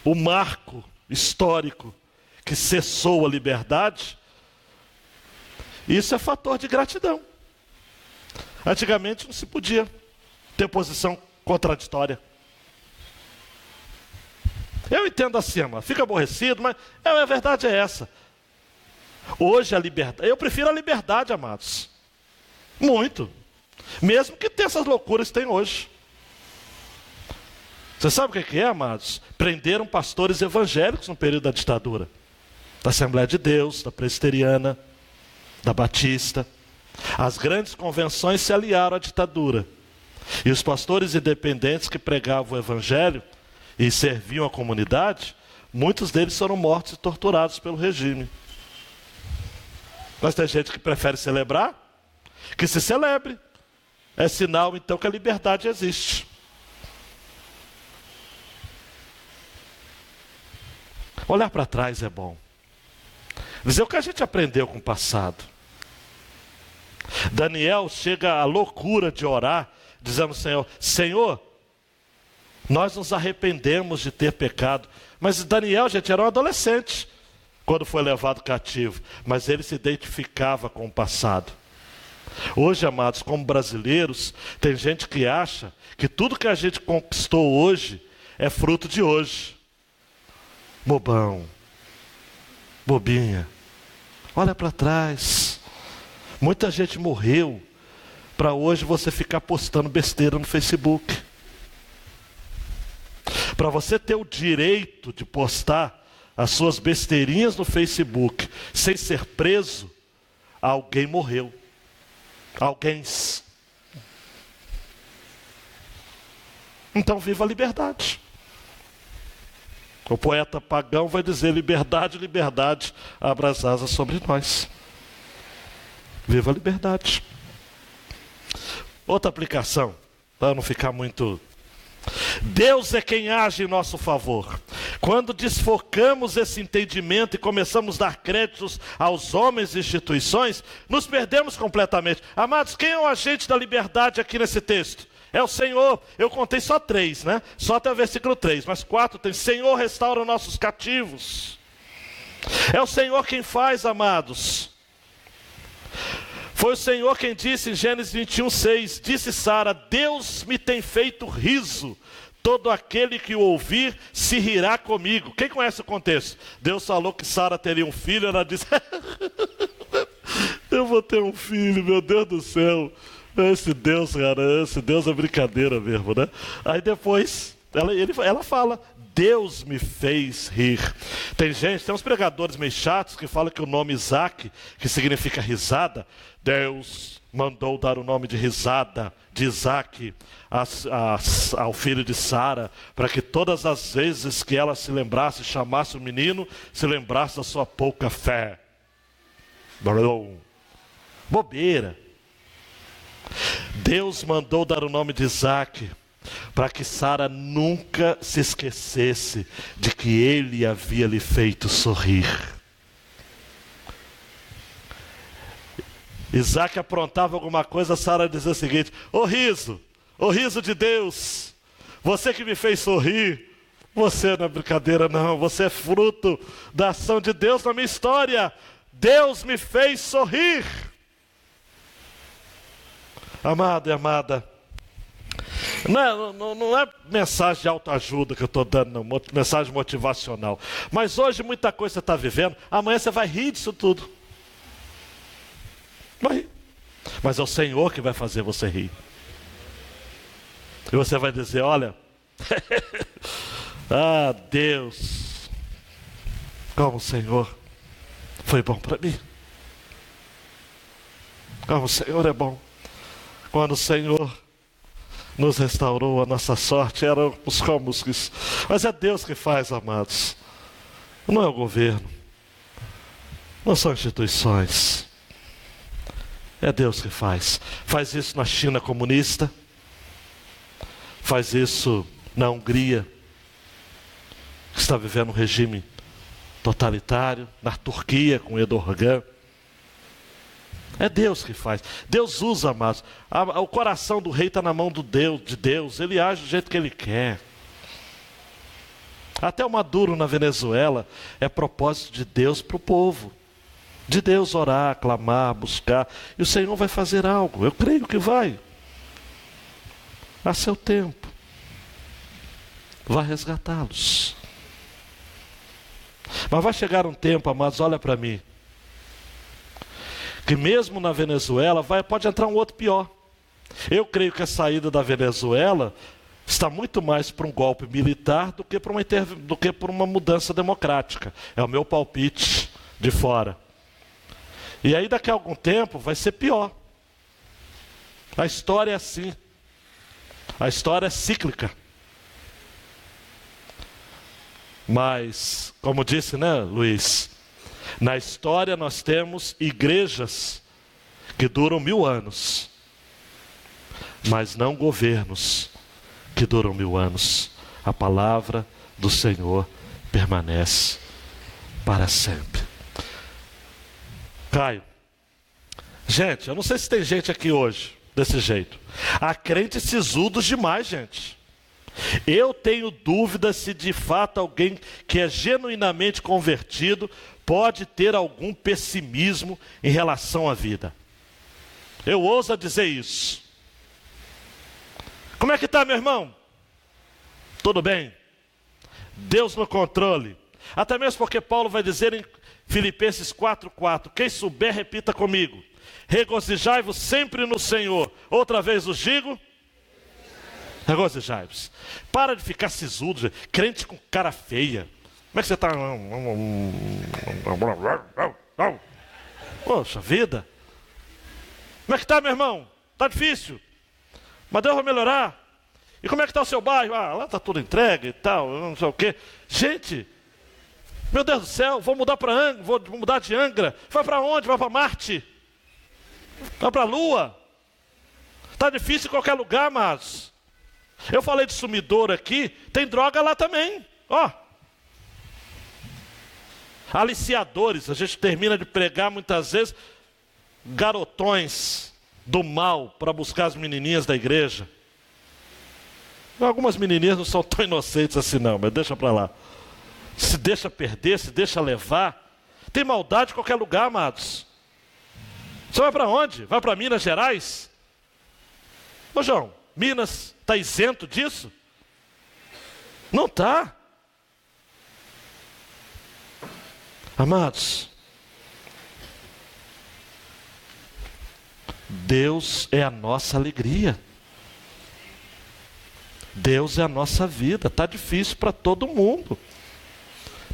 O marco histórico que cessou a liberdade, isso é fator de gratidão. Antigamente não se podia ter posição contraditória. Eu entendo assim, mano, fica aborrecido, mas a verdade é essa. Hoje a liberdade, eu prefiro a liberdade, amados. Muito. Mesmo que tenha essas loucuras que tem hoje. Você sabe o que é, amados? Prenderam pastores evangélicos no período da ditadura. Da Assembleia de Deus, da Presbiteriana, da Batista. As grandes convenções se aliaram à ditadura. E os pastores independentes que pregavam o evangelho e serviam a comunidade, muitos deles foram mortos e torturados pelo regime. Mas tem gente que prefere celebrar, que se celebre. É sinal então que a liberdade existe. Olhar para trás é bom. Dizer o que a gente aprendeu com o passado. Daniel chega à loucura de orar, dizendo ao Senhor: Senhor, nós nos arrependemos de ter pecado. Mas Daniel, gente, era um adolescente quando foi levado cativo. Mas ele se identificava com o passado. Hoje, amados, como brasileiros, tem gente que acha que tudo que a gente conquistou hoje é fruto de hoje. Bobão, bobinha, olha para trás. Muita gente morreu para hoje você ficar postando besteira no Facebook. Para você ter o direito de postar as suas besteirinhas no Facebook sem ser preso, alguém morreu. Alguém. Então viva a liberdade. O poeta pagão vai dizer: liberdade, liberdade, abra as asas sobre nós. Viva a liberdade. Outra aplicação, para não ficar muito... Deus é quem age em nosso favor. Quando desfocamos esse entendimento e começamos a dar créditos aos homens e instituições, nos perdemos completamente. Amados, quem é o agente da liberdade aqui nesse texto? É o Senhor. Eu contei só 3, né? Só até o versículo 3, mas 4 tem: Senhor, restaura nossos cativos. É o Senhor quem faz, amados. Foi o Senhor quem disse em Gênesis 21:6, disse Sara: Deus me tem feito riso, todo aquele que o ouvir se rirá comigo. Quem conhece o contexto? Deus falou que Sara teria um filho, ela disse: eu vou ter um filho, meu Deus do céu. Esse Deus, cara, esse Deus é brincadeira mesmo, né? Aí depois, ela fala: Deus me fez rir. Tem uns pregadores meio chatos que falam que o nome Isaac, que significa risada, Deus mandou dar o nome de risada de Isaac ao filho de Sara, para que todas as vezes que ela se lembrasse, chamasse o menino, se lembrasse da sua pouca fé. Bobeira. Deus mandou dar o nome de Isaac para que Sara nunca se esquecesse de que ele havia lhe feito sorrir. Isaac aprontava alguma coisa, Sara dizia o seguinte: ô riso de Deus, você que me fez sorrir, você não é brincadeira não, você é fruto da ação de Deus na minha história. Deus me fez sorrir. Amado e amada, não é mensagem de autoajuda que eu estou dando, não, mensagem motivacional. Mas hoje muita coisa você está vivendo, amanhã você vai rir disso tudo. Vai rir. Mas é o Senhor que vai fazer você rir. E você vai dizer: olha, ah, Deus, como o Senhor foi bom para mim. Como o Senhor é bom. Quando o Senhor nos restaurou, a nossa sorte éramos como os... Mas é Deus que faz, amados. Não é o governo. Não são instituições. É Deus que faz. Faz isso na China comunista. Faz isso na Hungria, que está vivendo um regime totalitário. Na Turquia, com Erdogan. É Deus que faz. Deus usa, amados. O coração do rei está na mão de Deus. Ele age do jeito que ele quer. Até o Maduro na Venezuela é propósito de Deus para o povo. De Deus orar, clamar, buscar. E o Senhor vai fazer algo. Eu creio que vai. A seu tempo. Vai resgatá-los. Mas vai chegar um tempo, amados, olha para mim, que mesmo na Venezuela pode entrar um outro pior. Eu creio que a saída da Venezuela está muito mais para um golpe militar do que por uma mudança democrática. É o meu palpite de fora. E aí daqui a algum tempo vai ser pior. A história é assim. A história é cíclica. Mas, como disse, né, Luiz? Na história nós temos igrejas que duram 1000 anos, mas não governos que duram 1000 anos. A palavra do Senhor permanece para sempre. Caio, gente, eu não sei se tem gente aqui hoje desse jeito. Há crentes sisudos demais, gente. Eu tenho dúvida se de fato alguém que é genuinamente convertido pode ter algum pessimismo em relação à vida. Eu ouso dizer isso. Como é que está, meu irmão? Tudo bem? Deus no controle. Até mesmo porque Paulo vai dizer em Filipenses 4:4, quem souber, repita comigo: regozijai-vos sempre no Senhor. Outra vez os digo, regozijai-vos. Para de ficar sisudo, gente. Crente com cara feia. Como é que você está? Poxa vida. Como é que está, meu irmão? Está difícil. Mas Deus vai melhorar. E como é que está o seu bairro? Ah, lá está tudo entregue e tal, não sei o quê. Gente, meu Deus do céu, vou mudar para Angra, vou mudar de Angra. Vai para onde? Vai para Marte? Vai para a Lua? Está difícil em qualquer lugar, mas eu falei de sumidouro aqui, tem droga lá também. Ó. Aliciadores, a gente termina de pregar muitas vezes, garotões do mal para buscar as menininhas da igreja. Algumas menininhas não são tão inocentes assim não, mas deixa para lá. Se deixa perder, se deixa levar. Tem maldade em qualquer lugar, amados. Você vai para onde? Vai para Minas Gerais? Ô João, Minas está isento disso? Não está. Amados, Deus é a nossa alegria. Deus é a nossa vida. Está difícil para todo mundo.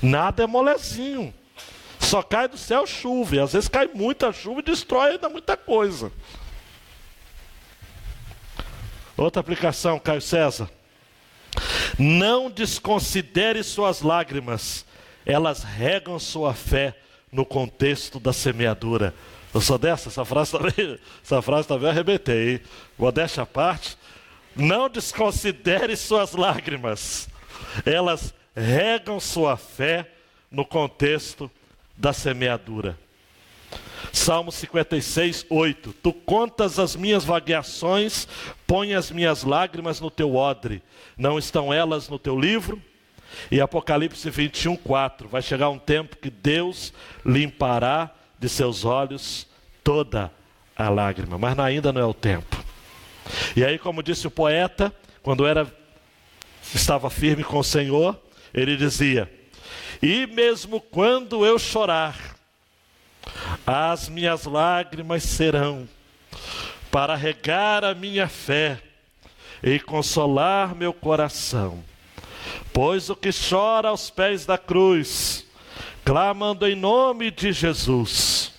Nada é molezinho. Só cai do céu chuva. E às vezes cai muita chuva e destrói ainda muita coisa. Outra aplicação, Caio César. Não desconsidere suas lágrimas. Elas regam sua fé no contexto da semeadura. Eu sou dessa? Essa frase também eu arrebentei, hein? Modéstia à parte. Não desconsidere suas lágrimas. Elas regam sua fé no contexto da semeadura. Salmo 56:8. Tu contas as minhas vagueações, põe as minhas lágrimas no teu odre. Não estão elas no teu livro? E Apocalipse 21:4. Vai chegar um tempo que Deus limpará de seus olhos toda a lágrima. Mas ainda não é o tempo. E aí, como disse o poeta, quando estava firme com o Senhor, ele dizia: e mesmo quando eu chorar, as minhas lágrimas serão para regar a minha fé e consolar meu coração. Pois o que chora aos pés da cruz, clamando em nome de Jesus,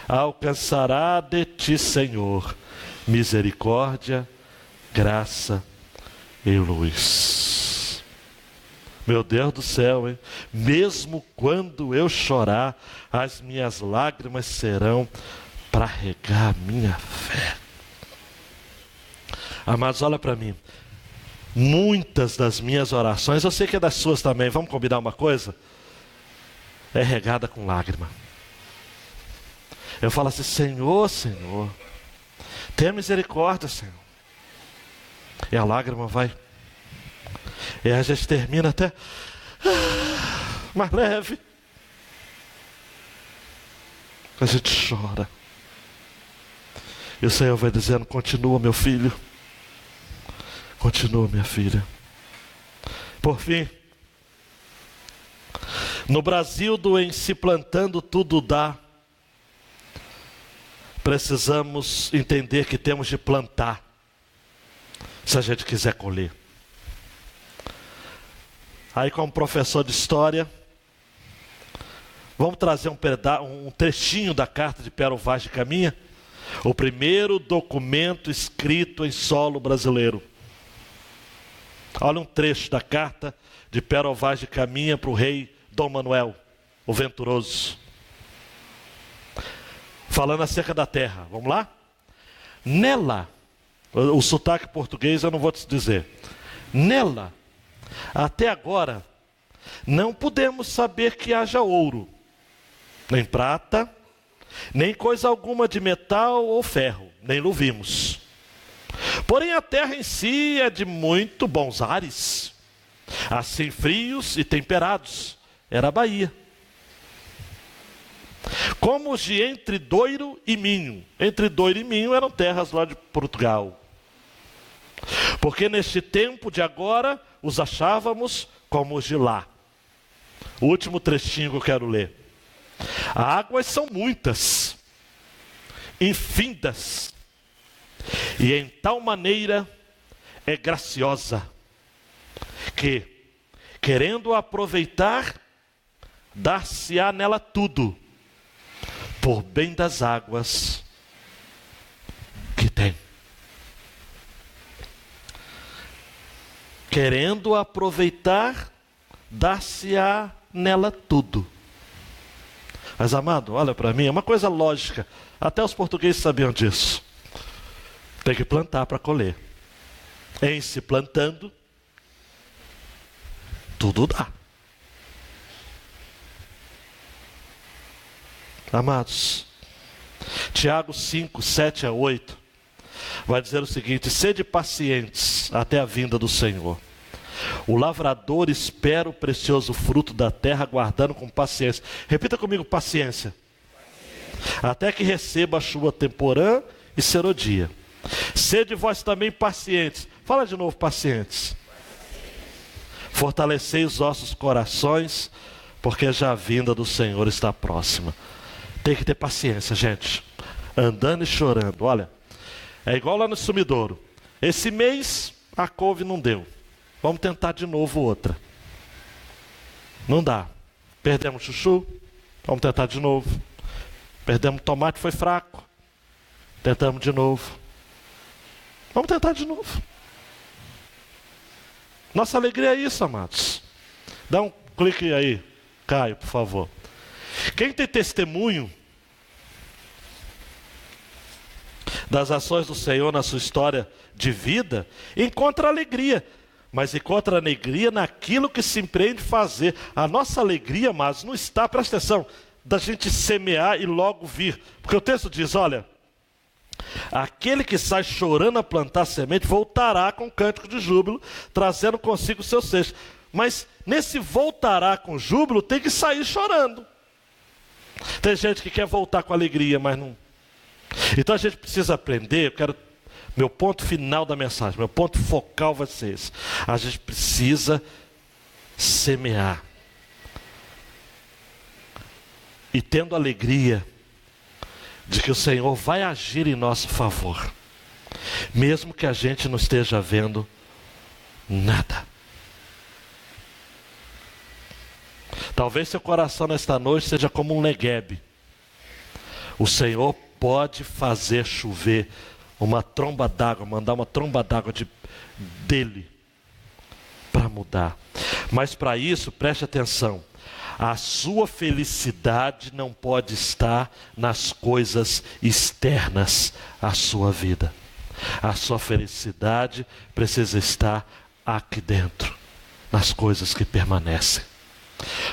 alcançará de ti, Senhor, misericórdia, graça e luz. Meu Deus do céu, hein? Mesmo quando eu chorar, as minhas lágrimas serão para regar a minha fé. Amados, olha para mim. Muitas das minhas orações, eu sei que é das suas também, vamos combinar uma coisa? É regada com lágrima. Eu falo assim: Senhor, Senhor, tenha misericórdia, Senhor. E a lágrima vai. E a gente termina até mais leve. A gente chora. E o Senhor vai dizendo: continua, meu filho. Continua, minha filha. Por fim, no Brasil do em se plantando tudo dá, precisamos entender que temos de plantar, se a gente quiser colher. Aí, como professor de história, vamos trazer um trechinho da carta de Pero Vaz de Caminha, o primeiro documento escrito em solo brasileiro. Olha um trecho da carta de Pero Vaz de Caminha para o rei Dom Manuel, o Venturoso. Falando acerca da terra. Vamos lá? Nela, o sotaque português eu não vou te dizer. Nela, até agora, não podemos saber que haja ouro, nem prata, nem coisa alguma de metal ou ferro, nem lo vimos. Porém a terra em si é de muito bons ares, assim frios e temperados. Era a Bahia. Como os de Entre Doiro e Minho. Entre Doiro e Minho eram terras lá de Portugal. Porque neste tempo de agora os achávamos como os de lá. O último trechinho que eu quero ler. Águas são muitas, infindas, e em tal maneira é graciosa, que, querendo aproveitar, dar-se-á nela tudo, por bem das águas que tem. Querendo aproveitar, dar-se-á nela tudo. Mas amado, olha para mim, é uma coisa lógica. Até os portugueses sabiam disso. Tem que plantar para colher. Em se plantando, tudo dá. Amados, Tiago 5, 7 a 8, vai dizer o seguinte: sede pacientes até a vinda do Senhor. O lavrador espera o precioso fruto da terra, aguardando com paciência. Repita comigo: paciência. Até que receba a chuva temporã e serodia. Sede vós também pacientes. Fala de novo: pacientes. Fortalecei os vossos corações, porque já a vinda do Senhor está próxima. Tem que ter paciência, gente. Andando e chorando. Olha, é igual lá no sumidouro. Esse mês a couve não deu. Vamos tentar de novo outra. Não dá. Perdemos chuchu. Vamos tentar de novo. Perdemos tomate, foi fraco. Tentamos de novo. Vamos tentar de novo. Nossa alegria é isso, amados. Dá um clique aí, Caio, por favor. Quem tem testemunho das ações do Senhor na sua história de vida, encontra alegria. Mas encontra alegria naquilo que se empreende fazer. A nossa alegria, mas não está, presta atenção, da gente semear e logo vir. Porque o texto diz, olha, aquele que sai chorando a plantar semente, voltará com cântico de júbilo, trazendo consigo o seu cesto. Mas nesse voltará com júbilo, tem que sair chorando. Tem gente que quer voltar com alegria, mas não. Então a gente precisa aprender, meu ponto final da mensagem, meu ponto focal vai ser esse. A gente precisa semear. E tendo alegria de que o Senhor vai agir em nosso favor. Mesmo que a gente não esteja vendo nada. Talvez seu coração nesta noite seja como um leguebe. O Senhor pode fazer chover uma tromba d'água, mandar uma tromba d'água dele para mudar. Mas para isso, preste atenção, a sua felicidade não pode estar nas coisas externas à sua vida. A sua felicidade precisa estar aqui dentro, nas coisas que permanecem.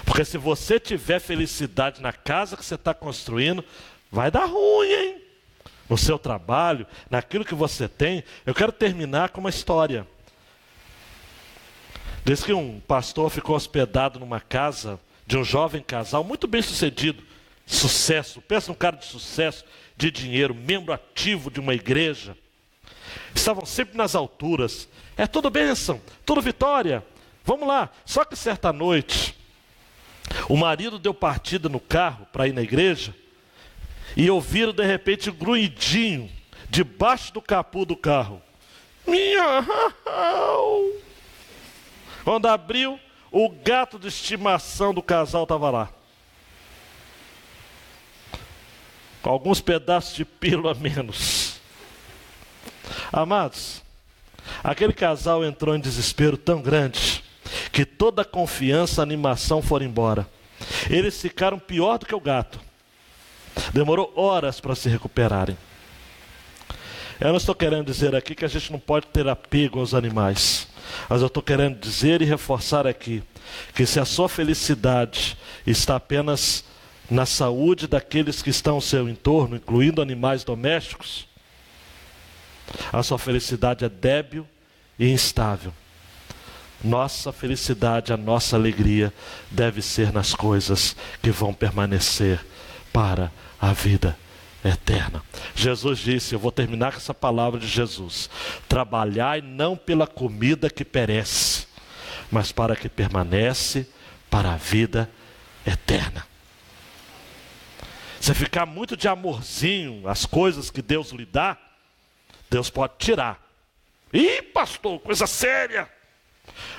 Porque se você tiver felicidade na casa que você está construindo, vai dar ruim, hein? No seu trabalho, naquilo que você tem. Eu quero terminar com uma história. Diz que um pastor ficou hospedado numa casa de um jovem casal, muito bem sucedido, sucesso, pensa num cara de sucesso, de dinheiro, membro ativo de uma igreja. Estavam sempre nas alturas. É tudo bênção, tudo vitória. Vamos lá. Só que certa noite, o marido deu partida no carro para ir na igreja, e ouviram de repente um grunhidinho debaixo do capô do carro. Miau! Quando abriu, o gato de estimação do casal estava lá. Com alguns pedaços de pelo a menos. Amados, Aquele casal entrou em desespero tão grande que toda a confiança, a animação foram embora. Eles ficaram pior do que o gato. Demorou horas para se recuperarem. Eu não estou querendo dizer aqui que a gente não pode ter apego aos animais, mas eu estou querendo dizer e reforçar aqui que se a sua felicidade está apenas na saúde daqueles que estão ao seu entorno, incluindo animais domésticos, a sua felicidade é débil e instável. Nossa felicidade, a nossa alegria deve ser nas coisas que vão permanecer para a vida eterna. Jesus disse, eu vou terminar com essa palavra de Jesus: trabalhai não pela comida que perece, mas para que permanece para a vida eterna. Você ficar muito de amorzinho as coisas que Deus lhe dá, Deus pode tirar. Ih, pastor, coisa séria.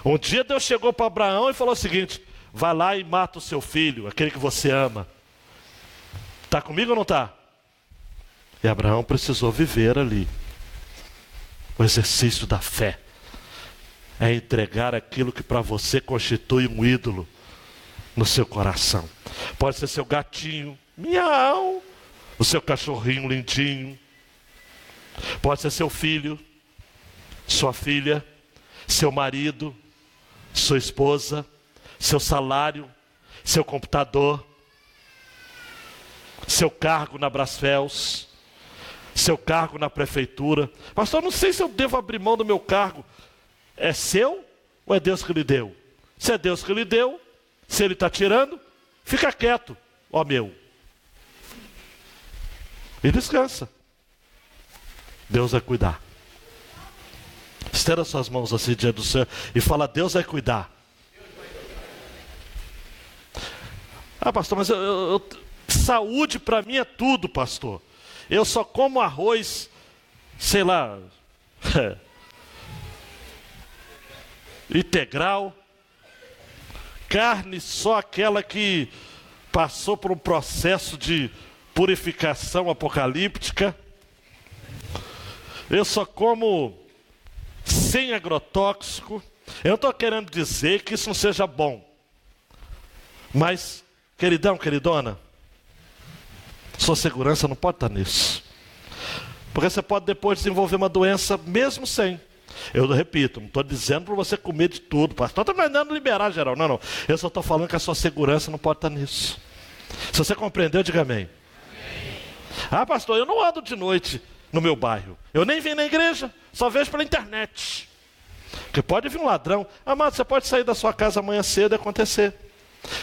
Um dia Deus chegou para Abraão e falou o seguinte: vai lá e mata o seu filho, aquele que você ama. Está comigo ou não está? E Abraão precisou viver ali. O exercício da fé é entregar aquilo que para você constitui um ídolo no seu coração. Pode ser seu gatinho, miau, o seu cachorrinho lindinho. Pode ser seu filho, sua filha, seu marido, sua esposa, seu salário, seu computador, seu cargo na Brasfels, seu cargo na prefeitura. Pastor, não sei se eu devo abrir mão do meu cargo. É seu ou é Deus que lhe deu? Se é Deus que lhe deu, se Ele está tirando, fica quieto, ó meu. E descansa. Deus vai cuidar. Estenda suas mãos assim diante do Senhor e fala: Deus vai cuidar. Ah, pastor, mas saúde para mim é tudo, pastor. Eu só como arroz, sei lá, integral, carne só aquela que passou por um processo de purificação apocalíptica. Eu só como sem agrotóxico. Eu não estou querendo dizer que isso não seja bom, mas, queridão, queridona, sua segurança não pode estar nisso, porque você pode depois desenvolver uma doença mesmo sem. Eu repito, não estou dizendo para você comer de tudo, pastor, estou mandando liberar geral, não, eu só estou falando que a sua segurança não pode estar nisso. Se você compreendeu, diga amém. Ah, pastor, eu não ando de noite no meu bairro, eu nem venho na igreja, só vejo pela internet. Porque pode vir um ladrão. Amado, você pode sair da sua casa amanhã cedo e acontecer.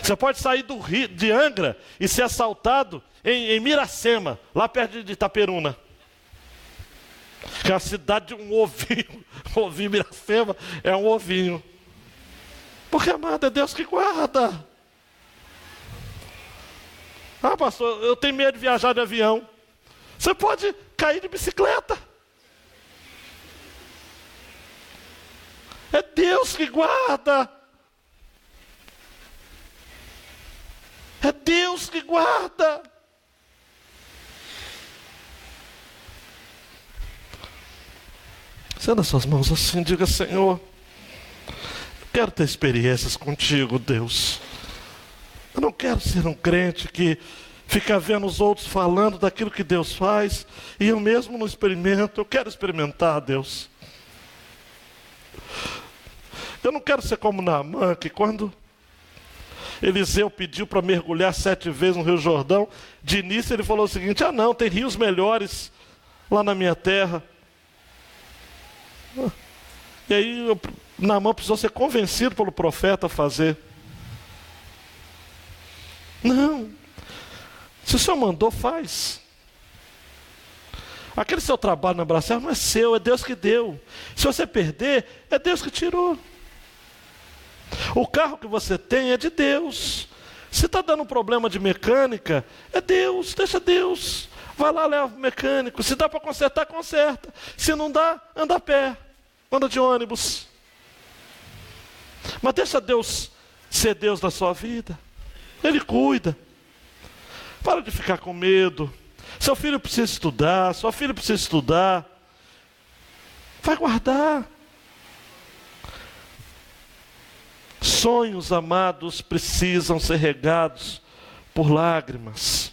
Você pode sair do Rio, de Angra, e ser assaltado em Miracema, lá perto de Itaperuna, que é a cidade de um ovinho. Ovinho, Miracema é um ovinho. Porque, amado, é Deus que guarda. Ah, pastor, eu tenho medo de viajar de avião. Você pode cair de bicicleta. É Deus que guarda. É Deus que guarda. Estenda suas mãos assim, diga: Senhor, eu quero ter experiências contigo, Deus. Eu não quero ser um crente que fica vendo os outros falando daquilo que Deus faz e eu mesmo não experimento. Eu quero experimentar, Deus. Eu não quero ser como Naamã, que quando Eliseu pediu para mergulhar 7 vezes no Rio Jordão, de início ele falou o seguinte: ah não, tem rios melhores lá na minha terra. E aí Naamã precisou ser convencido pelo profeta a fazer. Não, se o Senhor mandou, faz. Aquele seu trabalho na Brasfels não é seu, é Deus que deu. Se você perder, é Deus que tirou. O carro que você tem é de Deus. Se está dando um problema de mecânica, é Deus, deixa Deus. Vai lá, leva o mecânico. Se dá para consertar, conserta. Se não dá, anda a pé, anda de ônibus. Mas deixa Deus ser Deus na sua vida. Ele cuida. Para de ficar com medo. Seu filho precisa estudar, sua filha precisa estudar. Vai guardar. sonhos, amados, precisam ser regados por lágrimas.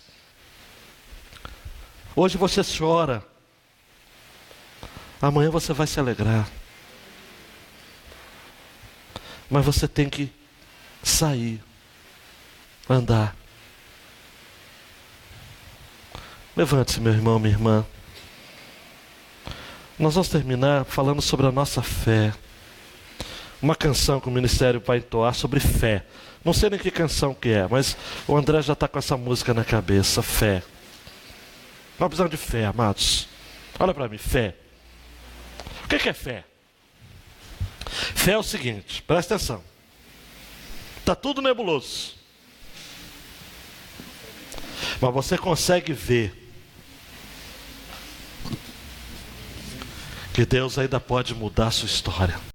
Hoje você chora, amanhã você vai se alegrar. Mas você tem que sair, andar. Levante-se, meu irmão, minha irmã. Nós vamos terminar falando sobre a nossa fé. Uma canção que o ministério vai entoar sobre fé. Não sei nem que canção que é, mas o André já está com essa música na cabeça, fé. Nós precisamos de fé, amados. Olha para mim, fé. O que é fé? Fé é o seguinte, presta atenção. Está tudo nebuloso. Mas você consegue ver que Deus ainda pode mudar a sua história.